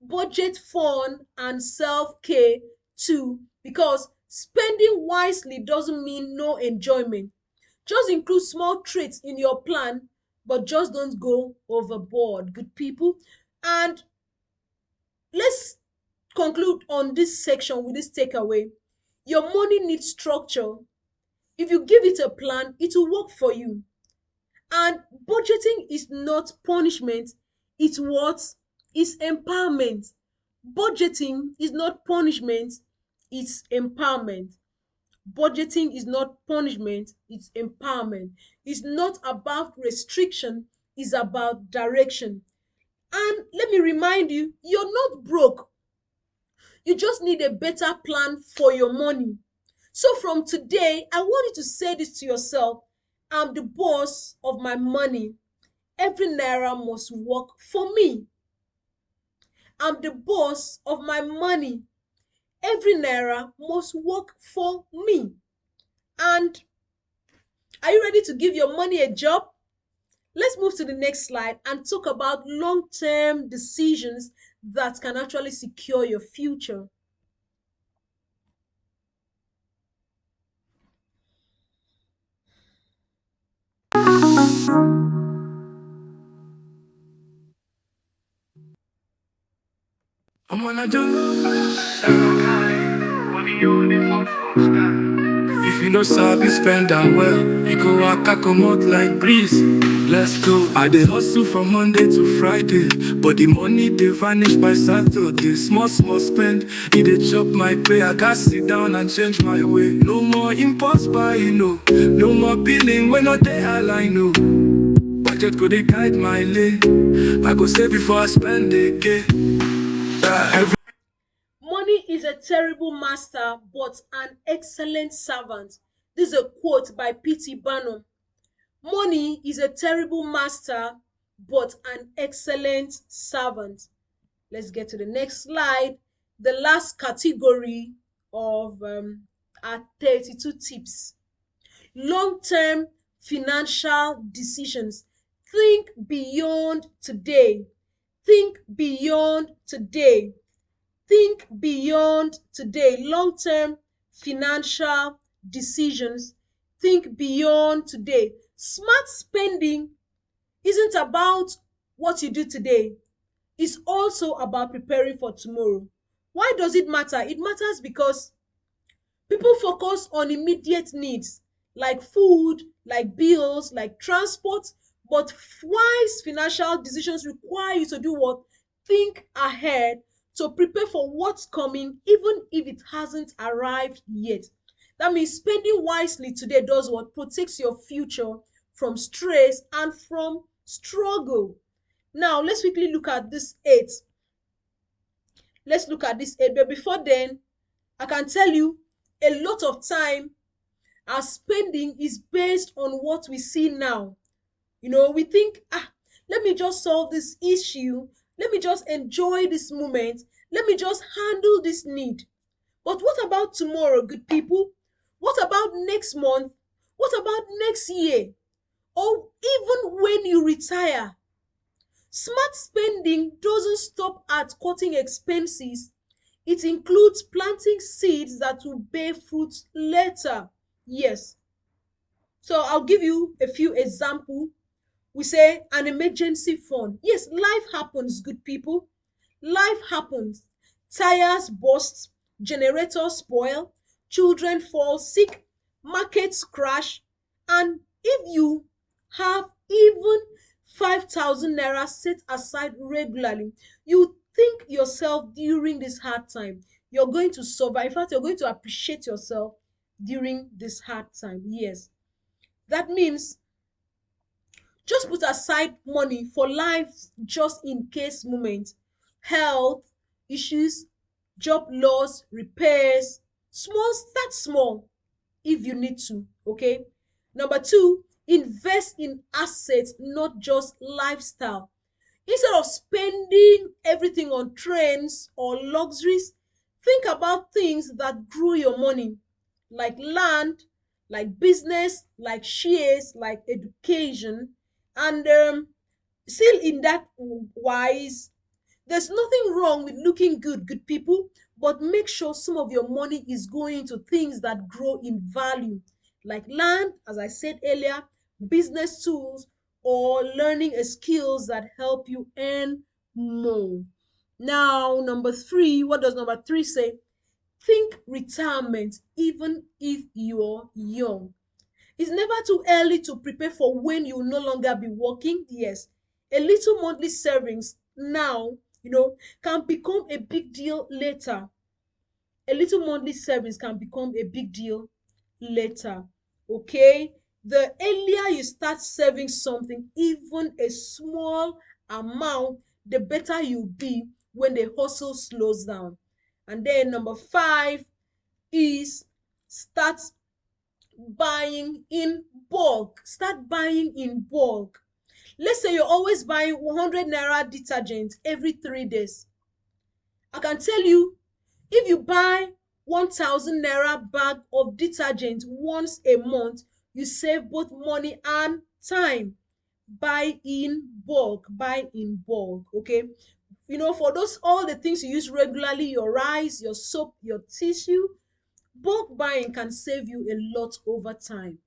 Budget, fun, and self-care too, because spending wisely doesn't mean no enjoyment. Just include small treats in your plan, but just don't go overboard, good people. And let's conclude on this section with this takeaway. Your money needs structure. If you give it a plan, it will work for you. And budgeting is not punishment, it's what is empowerment. Budgeting is not punishment, it's empowerment. Budgeting is not punishment, it's empowerment. It's not about restriction, it's about direction. And let me remind you, you're not broke. You just need a better plan for your money. So from today, I want you to say this to yourself: I'm the boss of my money. Every naira must work for me. I'm the boss of my money. Every naira must work for me. And are you ready to give your money a job? Let's move to the next slide and talk about long-term decisions that can actually secure your future. I'm on a jungle. If you no sabi spend am well, you go waka comot like breeze. Let's go. I dey hustle from Monday to Friday, but the money dey vanish by Saturday. Small small spend, e dey chop my pay. I gats sit down and change my way. No more impulse buying, no. No more billing when no dey align, no. Budget go dey guide my lane. I go save before I spend again. Money is a terrible master, but an excellent servant. This is a quote by P.T. Barnum. Money is a terrible master, but an excellent servant. Let's get to the next slide. The last category of our 32 tips. Long-term financial decisions. Think beyond today. Think beyond today. Think beyond today. Long-term financial decisions. Think beyond today. Smart spending isn't about what you do today, it's also about preparing for tomorrow. Why does it matter? It matters because people focus on immediate needs like food, like bills, like transport, but wise financial decisions require you to do what? Think ahead to prepare for what's coming, even if it hasn't arrived yet. That means spending wisely today does what? Protects your future from stress and from struggle. Now, let's quickly look at this eight. Let's look at this eight. But before then, I can tell you a lot of time our spending is based on what we see now. We think, let me just solve this issue, let me just enjoy this moment, let me just handle this need. But what about tomorrow, good people? What about next month? What about next year? Or even when you retire? Smart spending doesn't stop at cutting expenses. It includes planting seeds that will bear fruit later. Yes. So I'll give you a few examples. We say an emergency fund. Yes, life happens, good people. Life happens. Tires burst, generators spoil, children fall sick, markets crash, and if you have even 5,000 naira set aside regularly, you think yourself during this hard time. You're going to survive. In fact, you're going to appreciate yourself during this hard time. Yes. That means just put aside money for life just in case moments, health issues, job loss, repairs. Start small if you need to, okay? Number two, invest in assets, not just lifestyle. Instead of spending everything on trends or luxuries, think about things that grow your money, like land, like business, like shares, like education. And still in that wise, there's nothing wrong with looking good, good people, but make sure some of your money is going to things that grow in value, like land, as I said earlier, business tools, or learning a skills that help you earn more. Now, number three, what does number three say? Think retirement, even if you're young. It's never too early to prepare for when you will no longer be working. Yes, a little monthly savings now, can become a big deal later. A little monthly savings can become a big deal later. Okay? The earlier you start saving something, even a small amount, the better you'll be when the hustle slows down. And then number five is start buying in bulk. Start buying in bulk. Let's say you're always buying 100 naira detergent every 3 days. I can tell you, if you buy 1,000 naira bag of detergent once a month, you save both money and time. Buy in bulk. Buy in bulk. Okay. For those all the things you use regularly, your rice, your soap, your tissue, bulk buying can save you a lot over time.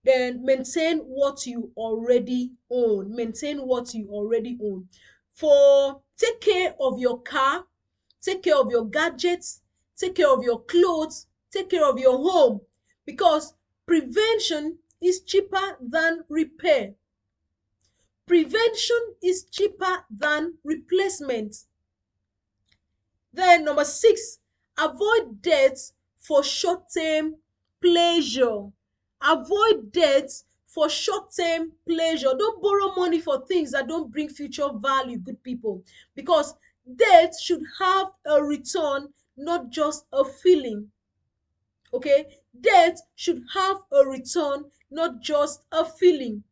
Then maintain what you already own. Maintain what you already own. For take care of your car, take care of your gadgets, take care of your clothes, take care of your home, because prevention is cheaper than repair. Prevention is cheaper than replacement. Then number six, avoid debt for short-term pleasure. Avoid debt for short-term pleasure. Don't borrow money for things that don't bring future value, good people, because debt should have a return, not just a feeling. Okay? Debt should have a return, not just a feeling.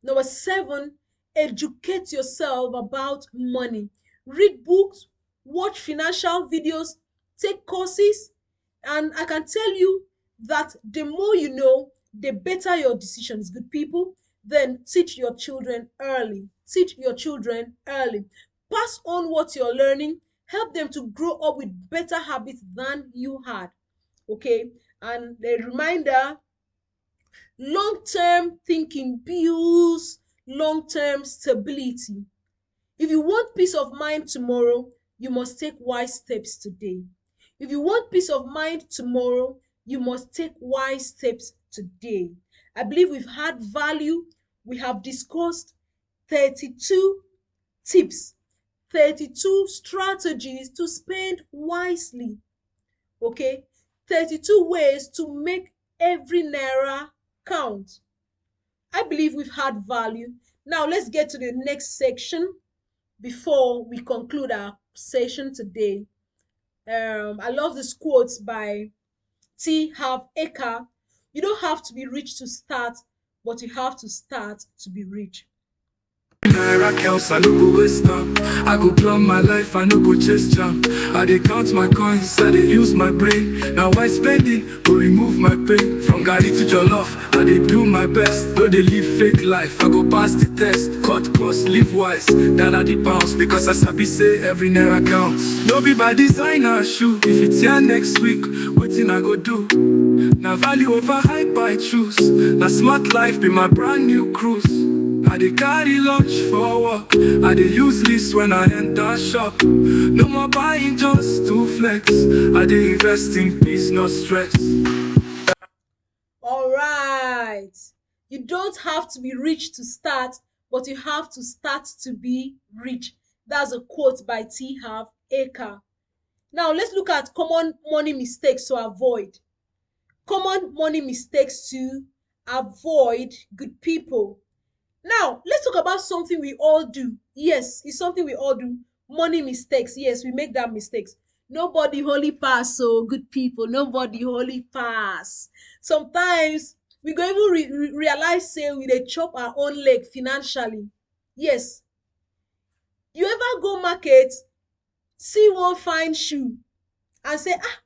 Number seven, educate yourself about money. Read books, watch financial videos, take courses, and I can tell you that the more you know, the better your decisions, good people. Then teach your children early. Teach your children early. Pass on what you're learning. help them to grow up with better habits than you had. Okay, and a reminder, long-term thinking builds long-term stability. If you want peace of mind tomorrow, you must take wise steps today. If you want peace of mind tomorrow, you must take wise steps today. I believe we've had value. We have discussed 32 tips, 32 strategies to spend wisely. Okay? 32 ways to make every naira count. I believe we've had value. Now let's get to the next section before we conclude our session today. I love this quote by T. Harv Eker. You don't have to be rich to start, but you have to start to be rich. Naira counts, I no go waste time. I go plan my life, I no go chase jam. I dey count my coins, I dey use my brain. Now why spending go remove my pain? From garri to jollof, I dey do my best. No dey live fake life, I go pass the test. Cut cost, live wise, that I dey bounce. Because I sabi say every naira counts. No be by designer shoe. If it's here next week, wetin I go do? Na value over hype I choose. Na smart life be my brand new cruise. I dey carry lunch for work, I dey use list when I enter shop. No more buying just to flex, I dey invest in peace, no stress. All right. You don't have to be rich to start, but you have to start to be rich. That's a quote by T. Harv Eker. Now let's look at common money mistakes to avoid. Common money mistakes to avoid, good people. Now, let's talk about something we all do. Yes, it's something we all do. Money mistakes. Yes, we make that mistakes. Nobody holy pass, so good people. Nobody holy pass. Sometimes we go even realize say we dey chop our own leg financially. Yes. You ever go market, see one fine shoe, and say, ah,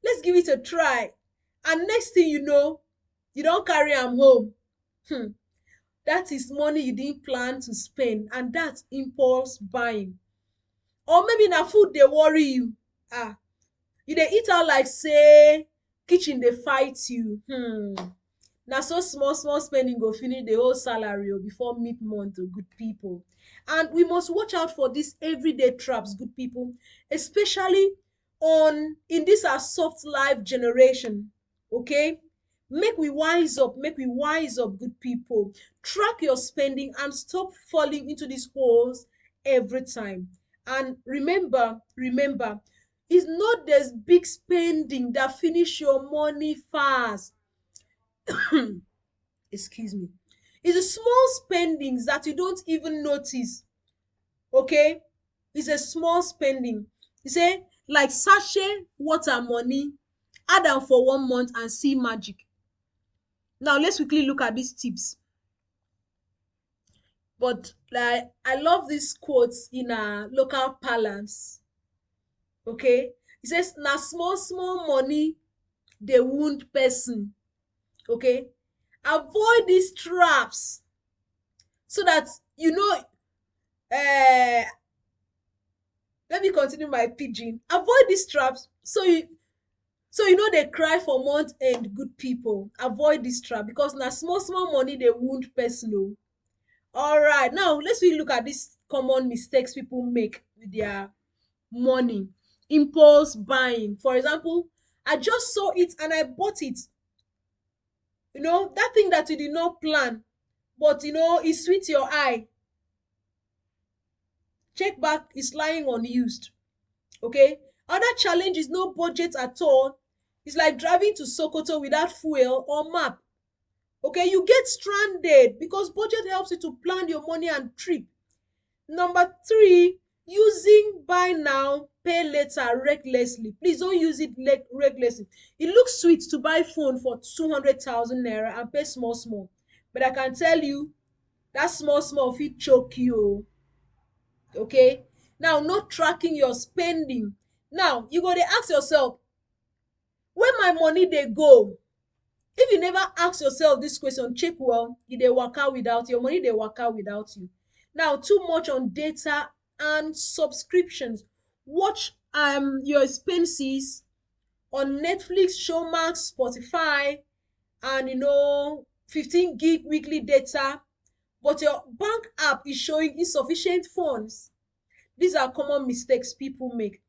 let's give it a try. And next thing you know, you don carry am home. That is money you didn't plan to spend, and that's impulse buying. Or maybe na food dey worry you. You dey eat out like say kitchen dey fight you. Na so small small spending go finish the whole salary before mid month, good people. And we must watch out for these everyday traps, good people, especially on in this our soft life generation. Okay, make we wise up, good people. Track your spending and stop falling into these holes every time. And remember, it's not this big spending that finish your money fast. Excuse me. It's the small spendings that you don't even notice. Okay, it's a small spending. You say like sachet water money, add am for 1 month and see magic. Now let's quickly look at these tips. But like I love these quotes in a local parlance. Okay, it says na small small money dey wound person. Okay, avoid these traps so that you know. Let me continue my pidgin. Avoid these traps so you know dey cry for month end, good people. Avoid this trap because na small small money dey wound person o. Alright, now let's really look at these common mistakes people make with their money. Impulse buying. For example, I just saw it and I bought it. You know, that thing that you did not plan, but you know, it sweet your eye. Check back is lying unused. Okay. Other challenge is no budget at all. It's like driving to Sokoto without fuel or map. Okay, you get stranded because budget helps you to plan your money and trip. Number 3, using buy now, pay later recklessly. Please don't use it recklessly. It looks sweet to buy phone for 200,000 naira and pay small small, but I can tell you that small small fit choke you. Okay, now not tracking your spending. Now you go dey ask yourself, where my money dey go? If you never ask yourself this question, check well, you dey waka without your money dey waka without you. Now too much on data and subscriptions. Watch your expenses on Netflix, Showmax, Spotify, and 15 gig weekly data, but your bank app is showing insufficient funds. These are common mistakes people make.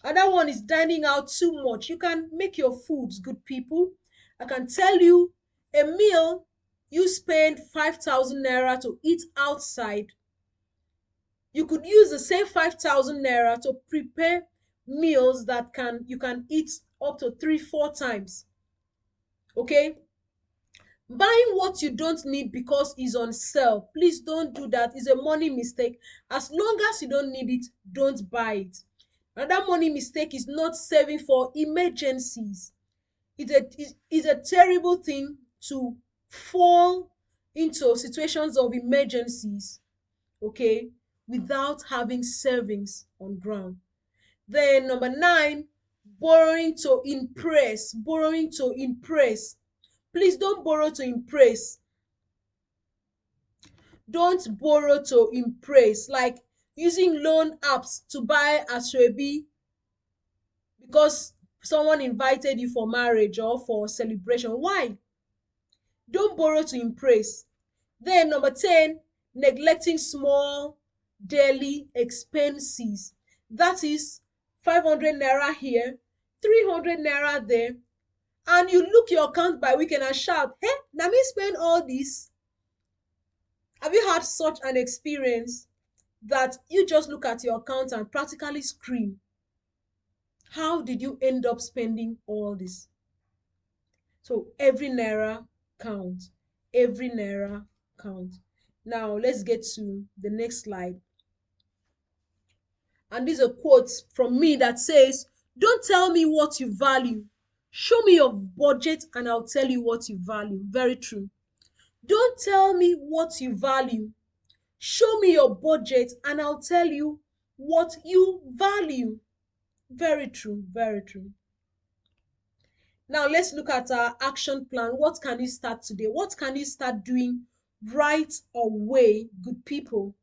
Another one is dining out too much. You can make your foods, good people. I can tell you, a meal you spend 5,000 naira to eat outside, you could use the same 5,000 naira to prepare meals that can you can eat up to 3 4 times. Okay, buying what you don't need because it's on sale, please don't do that. It's a money mistake. As long as you don't need it, don't buy it. Another money mistake is not saving for emergencies. It's a terrible thing to fall into situations of emergencies, okay, without having savings on ground. Then number 9, borrowing to impress. Borrowing to impress. Please don't borrow to impress. Don't borrow to impress. Like using loan apps to buy asoebi because someone invited you for marriage or for celebration. Why? Don't borrow to impress. Then number 10, neglecting small daily expenses. That is 500 naira here, 300 naira there, and you look your account by weekend and shout, hey, na me spend all this. Have you had such an experience that you just look at your account and practically scream? How did you end up spending all this? So every naira counts. Every naira counts. Now let's get to the next slide. And this is a quote from me that says, don't tell me what you value. Show me your budget and I'll tell you what you value. Very true. Don't tell me what you value. Show me your budget and I'll tell you what you value. Very true. Very true. Now let's look at our action plan. What can you start today? What can you start doing right away, good people?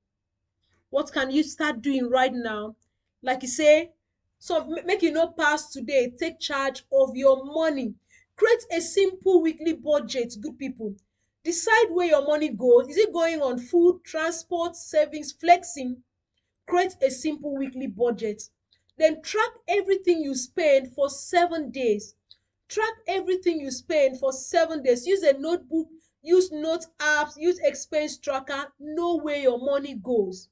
What can you start doing right now? Like you say, so make you no pass today. Take charge of your money. Create a simple weekly budget, good people. Decide where your money goes. Is it going on food, transport, savings, flexing? Create a simple weekly budget. Then track everything you spend for 7 days. Track everything you spend for 7 days. Use a notebook, use note apps, use expense tracker. Know where your money goes.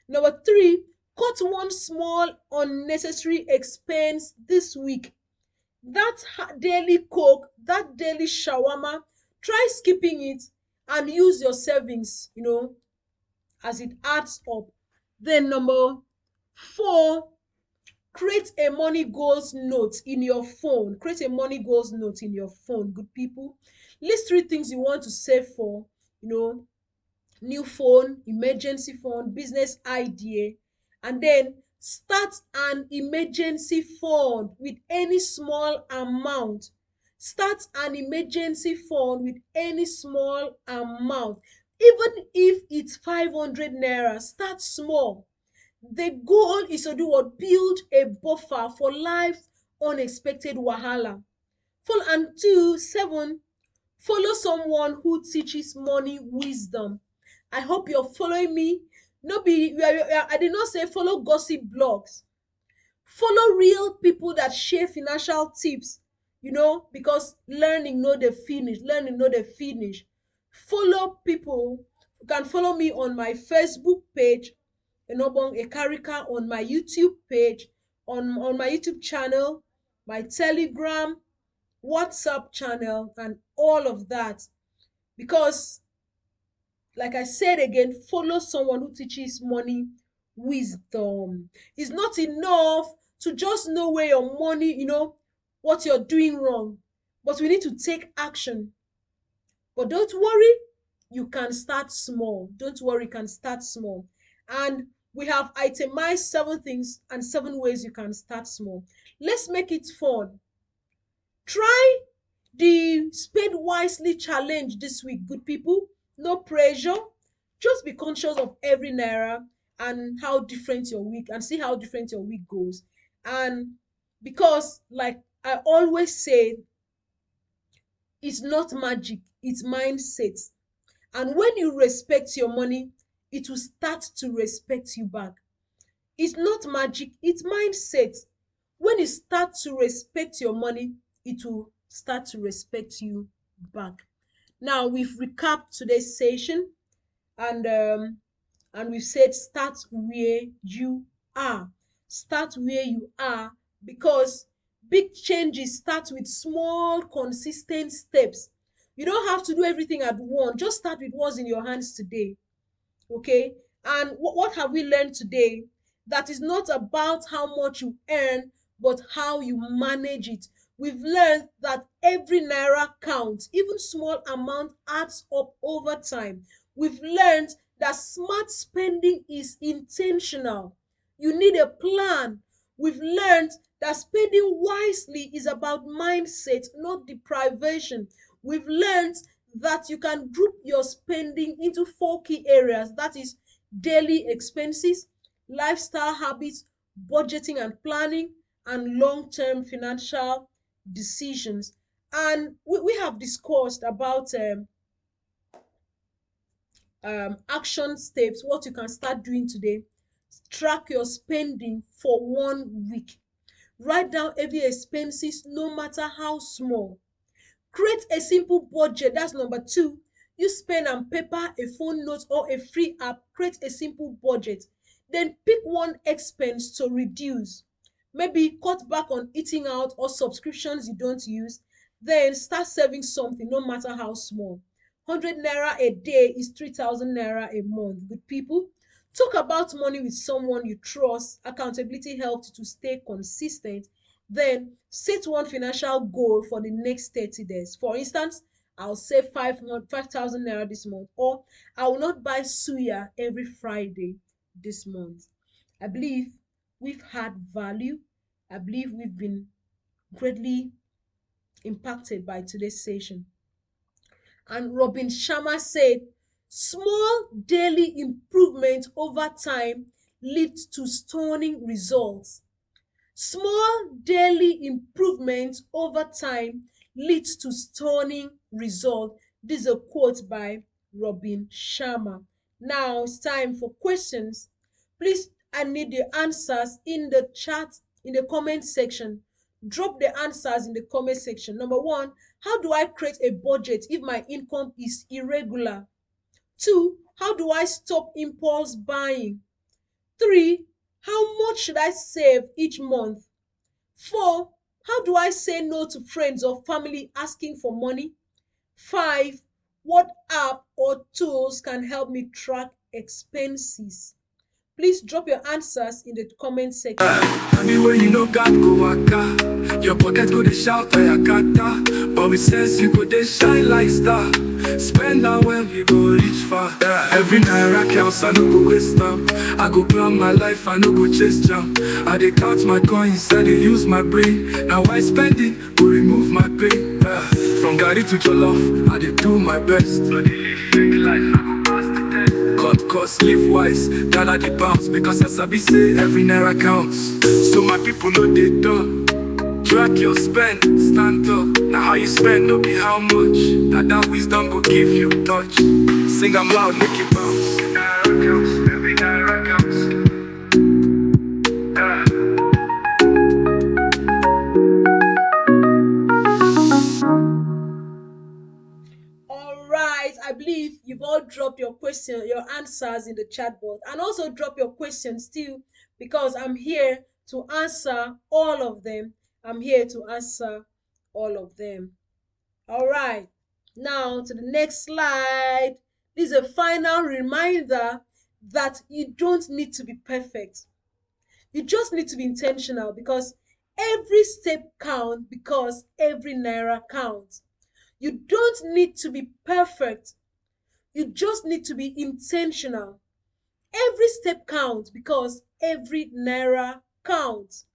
Number 3, cut one small unnecessary expense this week. That daily coke, that daily shawarma, try skipping it and use your savings, as it adds up. Then number 4, create a money goals note in your phone. Create a money goals note in your phone, good people. List 3 things you want to save for, you know, new phone, emergency fund, business idea, and then start an emergency fund with any small amount. Start an emergency fund with any small amount. Even if it's 500 naira, start small. The goal is to do what? Build a buffer for life's unexpected wahala. And 2, 7, follow someone who teaches money wisdom. I hope you're following me. No be I did not say follow gossip blogs. Follow real people that share financial tips, because learning no dey finish. Learning no dey finish. Follow people. You can follow me on my Facebook page, Enobong Ekarika, on my YouTube page, on my YouTube channel, my Telegram, WhatsApp channel, and all of that. Because, like I said again, follow someone who teaches money wisdom. It's not enough to just know where your money, what you're doing wrong, but we need to take action. But don't worry, you can start small. Don't worry, you can start small. And we have itemized 7 things and 7 ways you can start small. Let's make it fun. Try the spend wisely challenge this week, good people. No pressure. Just be conscious of every naira and how different your week and see how different your week goes. And because, like I always say, it's not magic, it's mindset. And when you respect your money, it will start to respect you back. It's not magic, it's mindset. When you start to respect your money, it will start to respect you back. Now we've recapped today's session, and we've said start where you are. Start where you are, because big changes start with small consistent steps. You don't have to do everything at once. Just start with what's in your hands today. Okay. And what have we learned today? That is not about how much you earn, but how you manage it. We've learned that every naira counts. Even small amount adds up over time. We've learned that smart spending is intentional. You need a plan. We've learned that spending wisely is about mindset, not deprivation. We've learned that you can group your spending into four key areas, that is daily expenses, lifestyle habits, budgeting and planning, and long-term financial decisions. And we have discussed about action steps, what you can start doing today. Track your spending for 1 week. Write down every expenses, no matter how small. Create a simple budget. That's number two. Use pen and paper, a phone note, or a free app. Create a simple budget. Then pick one expense to reduce. Maybe cut back on eating out or subscriptions you don't use. Then start saving something, no matter how small. 100 naira a day is 3,000 naira a month. Good people. Talk about money with someone you trust. Accountability helps you to stay consistent. Then set one financial goal for the next 30 days. For instance, I'll save 5,000 naira this month, or I will not buy suya every Friday this month. I believe we've had value. I believe we've been greatly impacted by today's session. And Robin Sharma said, small daily improvement over time leads to stunning results. Small daily improvement over time leads to stunning result. This is a quote by Robin Sharma. Now it's time for questions. Please, I need the answers in the chat, in the comment section. Drop the answers in the comment section. Number one, how do I create a budget if my income is irregular? Two, how do I stop impulse buying? Three, how much should I save each month? Four, how do I say no to friends or family asking for money? Five, what app or tools can help me track expenses? Please drop your answers in the comment section. Anywhere you know God go waka, your pocket go dey shout ayakata, but with sense you go dey shine like star. Spend am well, you go reach far. Every naira counts, I no go waste am. I go plan my life, I no go chase jam. I dey count my coins, I dey use my brain. Now why spending go remove my pain? From garri to jollof, I dey do my best. No dey live fake life, I go pass the test. Cut cost, live wise, gather the pounds, because I sabi say every naira counts. So my people know they dull. Track your spend, stand up. Now how you spend, no be how much. That wisdom go give you touch. Sing am loud, make it bounce. Naira counts, every naira counts. Alright, I believe you've all dropped your question, your answers in the chat box. And also drop your questions too, because I'm here to answer all of them. I'm here to answer all of them. Alright, now to the next slide. This is a final reminder that you don't need to be perfect. You just need to be intentional, because every step counts, because every naira counts. You don't need to be perfect. You just need to be intentional. Every step counts, because every naira counts.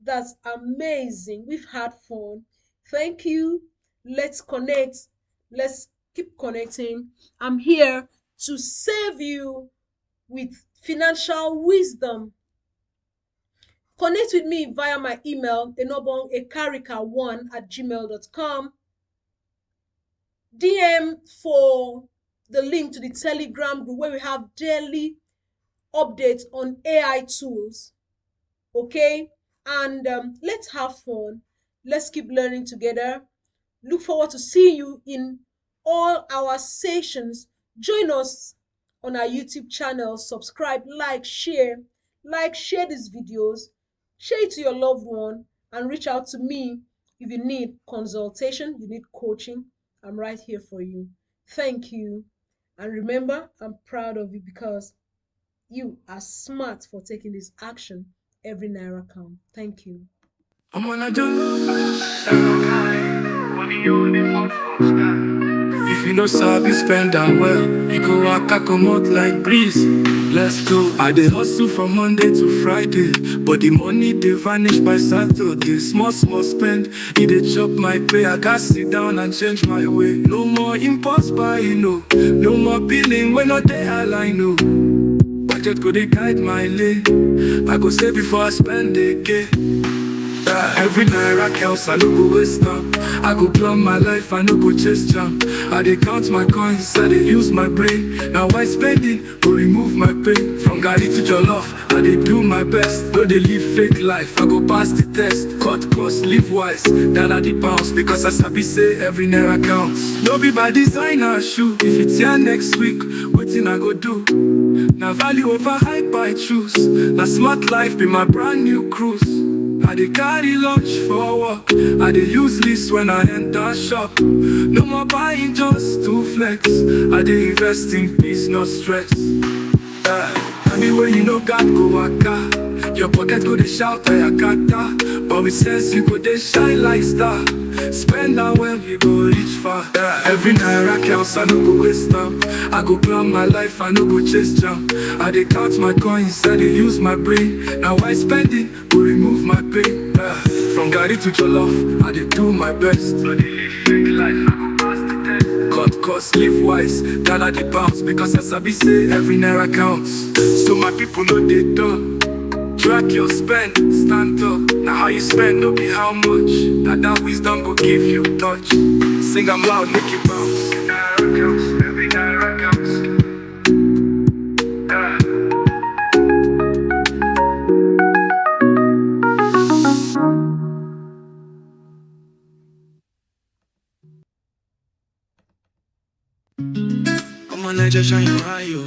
That's amazing. We've had fun. Thank you. Let's connect. Let's keep connecting. I'm here to serve you with financial wisdom. Connect with me via my email Enobong Ekarika1@gmail.com. DM for the link to the Telegram group where we have daily updates on AI tools. Okay? And let's have fun. Let's keep learning together. Look forward to seeing you in all our sessions. Join us on our YouTube channel. Subscribe, share these videos, share it to your loved one, and reach out to me if you need consultation, you need coaching. I'm right here for you. Thank you. And remember, I'm proud of you because you are smart for taking this action. Every naira count. Thank you. I'm on a jungle, money only for sky. If you know sabi spend am well, you go waka comot like breeze. Let's go. I dey hustle from Monday to Friday, but the money dey vanish by Saturday. Small small spend, e dey chop my pay. I gats sit down and change my way. No more impulse buying, no more billing when no dey align, no. Budget go dey guide my lane. I go save before I spend again. Every naira counts, I no go waste time. I go plan my life, I no go chase jam. I dey count my coins, I dey use my brain. Now why spending go remove my pain? From garri to jollof, I dey do my best. No dey live fake life, I go pass the test. Cut cost, live wise, that I dey bounce. Because I sabi say every naira counts. No be by designer shoe. If it's here next week, wetin I go do? Na value over hype I choose. Na smart life be my brand new cruise. I dey carry lunch for work, I dey use list when I enter shop. No more buying just to flex, I dey invest in peace, no stress. Anywhere you know God go waka, your pocket go dey shout ayakata. But with sense you go dey shine like star. Spend am well, you go reach far. Every naira counts, I no go waste am. I go plan my life, I no go chase jam. I dey count my coins, I dey use my brain. Now why spending go remove my pain? From garri to jollof, I dey do my best. No dey live fake life, I go pass the test. Cut cost, live wise, that I dey bounce. Because I sabi say every naira counts. So my people know they done. Track your spend, stand up. Now how you spend, no be how much. Now that wisdom go give you touch. Sing am loud, make you bounce. Naira counts, every naira counts. Come on, Niger, shine your eye, yo.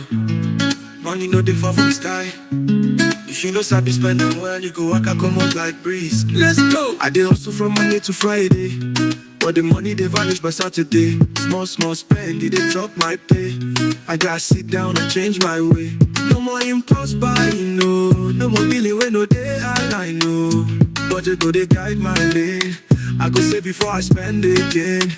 Money no dey fall from sky. If you know sabi spend am well, you go waka comot like breeze. Let's go. I dey hustle from Monday to Friday, but the money dey vanish by Saturday. Small small spend, e dey chop my pay. I gotta sit down and change my way. No more impulse buying, no more billing when no dey align, no. Budget go dey guide my lane. I go save before I spend again.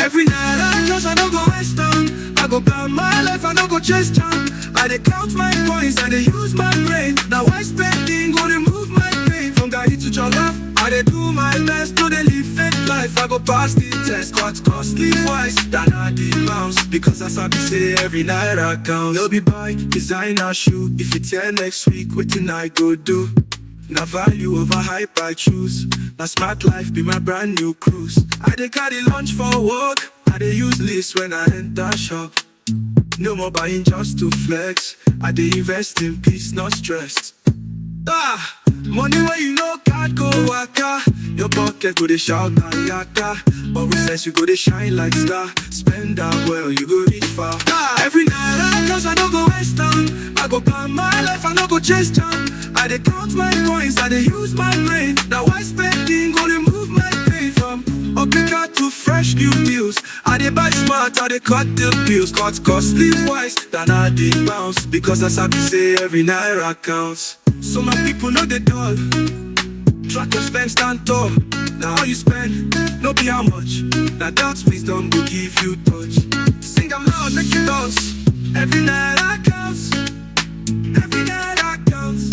Every night I just I don't go waste time. I go plan my life, I don't go chase jam. I dey count my coins, I dey use my brain. Now why spending go remove my pain? From garri to jollof, I dey do my best. No dey live fake life, I go pass the test. Cut cost, live wise, that I dey bounce. Because I sabi say every naira counts. No be buy designer shoe. If it's here next week, wetin I go do? Na value over hype I choose. Na smart life be my brand new cruise. I dey carry lunch for work, I dey use list when I enter shop. No more buying just to flex, I dey invest in peace, not stress. Money where you know can't go waka. Your pocket go dey shout ayaka. But with sense you go dey shine like star. Spend that well, you go reach far. Every night I cause I don't go waste time. I go plan my life, I no go chase jam. I dey count my coins, I dey use my brain. Now why spending go remove my pain? From Okika to fresh new deals, I dey buy smart, I dey cut the bills. Cut cost, live wise, than I dey bounce. Because I sabi say every naira counts. So my people know they dull. Track your spend, stand tall. Now how you spend, no be how much. Now that's wisdom will give you touch. Sing am loud, make you dance. Every naira counts. Every naira counts.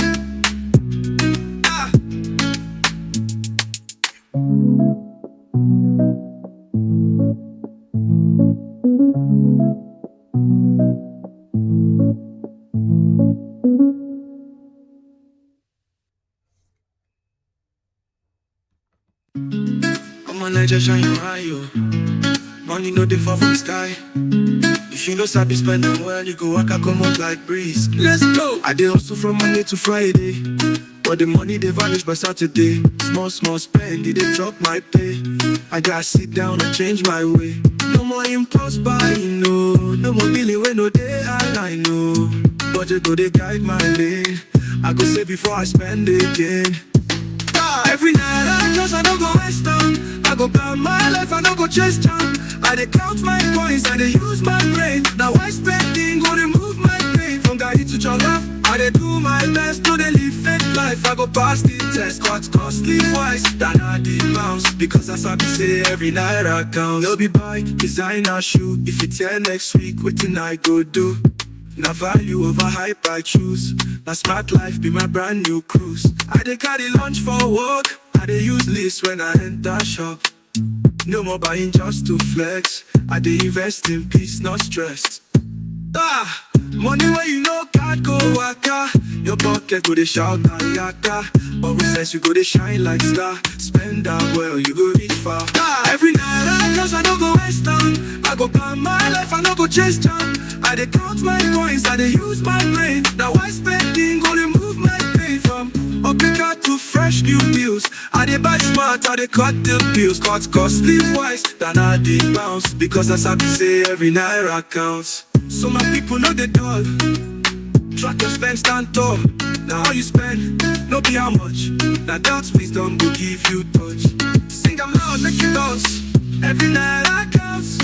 Ah. just shine your eye, yo. Money no dey fall from sky. If you no sabi spend am well, you go waka comot like breeze. Let's go. I dey hustle from Monday to Friday, but the money dey vanish by Saturday. Small small spend, e dey chop my pay. I gotta sit down and change my way. No more impulse buying, no. No more billing wey no dey align, no. Budget go dey guide my lane. I go save before I spend again. Every night I just I don't go waste time. I go plan my life, I don't go chase time. I dey count my coins, I dey use my brain. Now why spending go remove my pain? From Gary to Jollof, I dey do my best to dey live fake life. I go pass the test, cut costly twice than I did bounce. Because as I be say every night I count. No be buy designer shoe. If it's here next week, wetin I go do? Now value over hype I choose. Now smart life be my brand new cruise. I dey carry lunch for work, I dey use list when I enter shop. No more buying just to flex. I dey invest in peace, not stress. Money where you know can't go waka. Your pocket go dey shout ayaka. But with sense you go dey shine like star. Spend that well, you go reach far. Every night I cause I don't go waste time. I go plan my life, I no go chase time. I dey count my coins, I dey use my brain. Now why spending go remove my pain? From Okeka to fresh new deals, I dey buy smart, I dey cut the bills. Cut costly wise than I did bounce. Because as I be say every naira counts. So my people know they dull. Track your spend, stand tall. Now how you spend, no be how much. Now that's wisdom will give you touch. Sing I'm loud, make you dance. Every night I counts.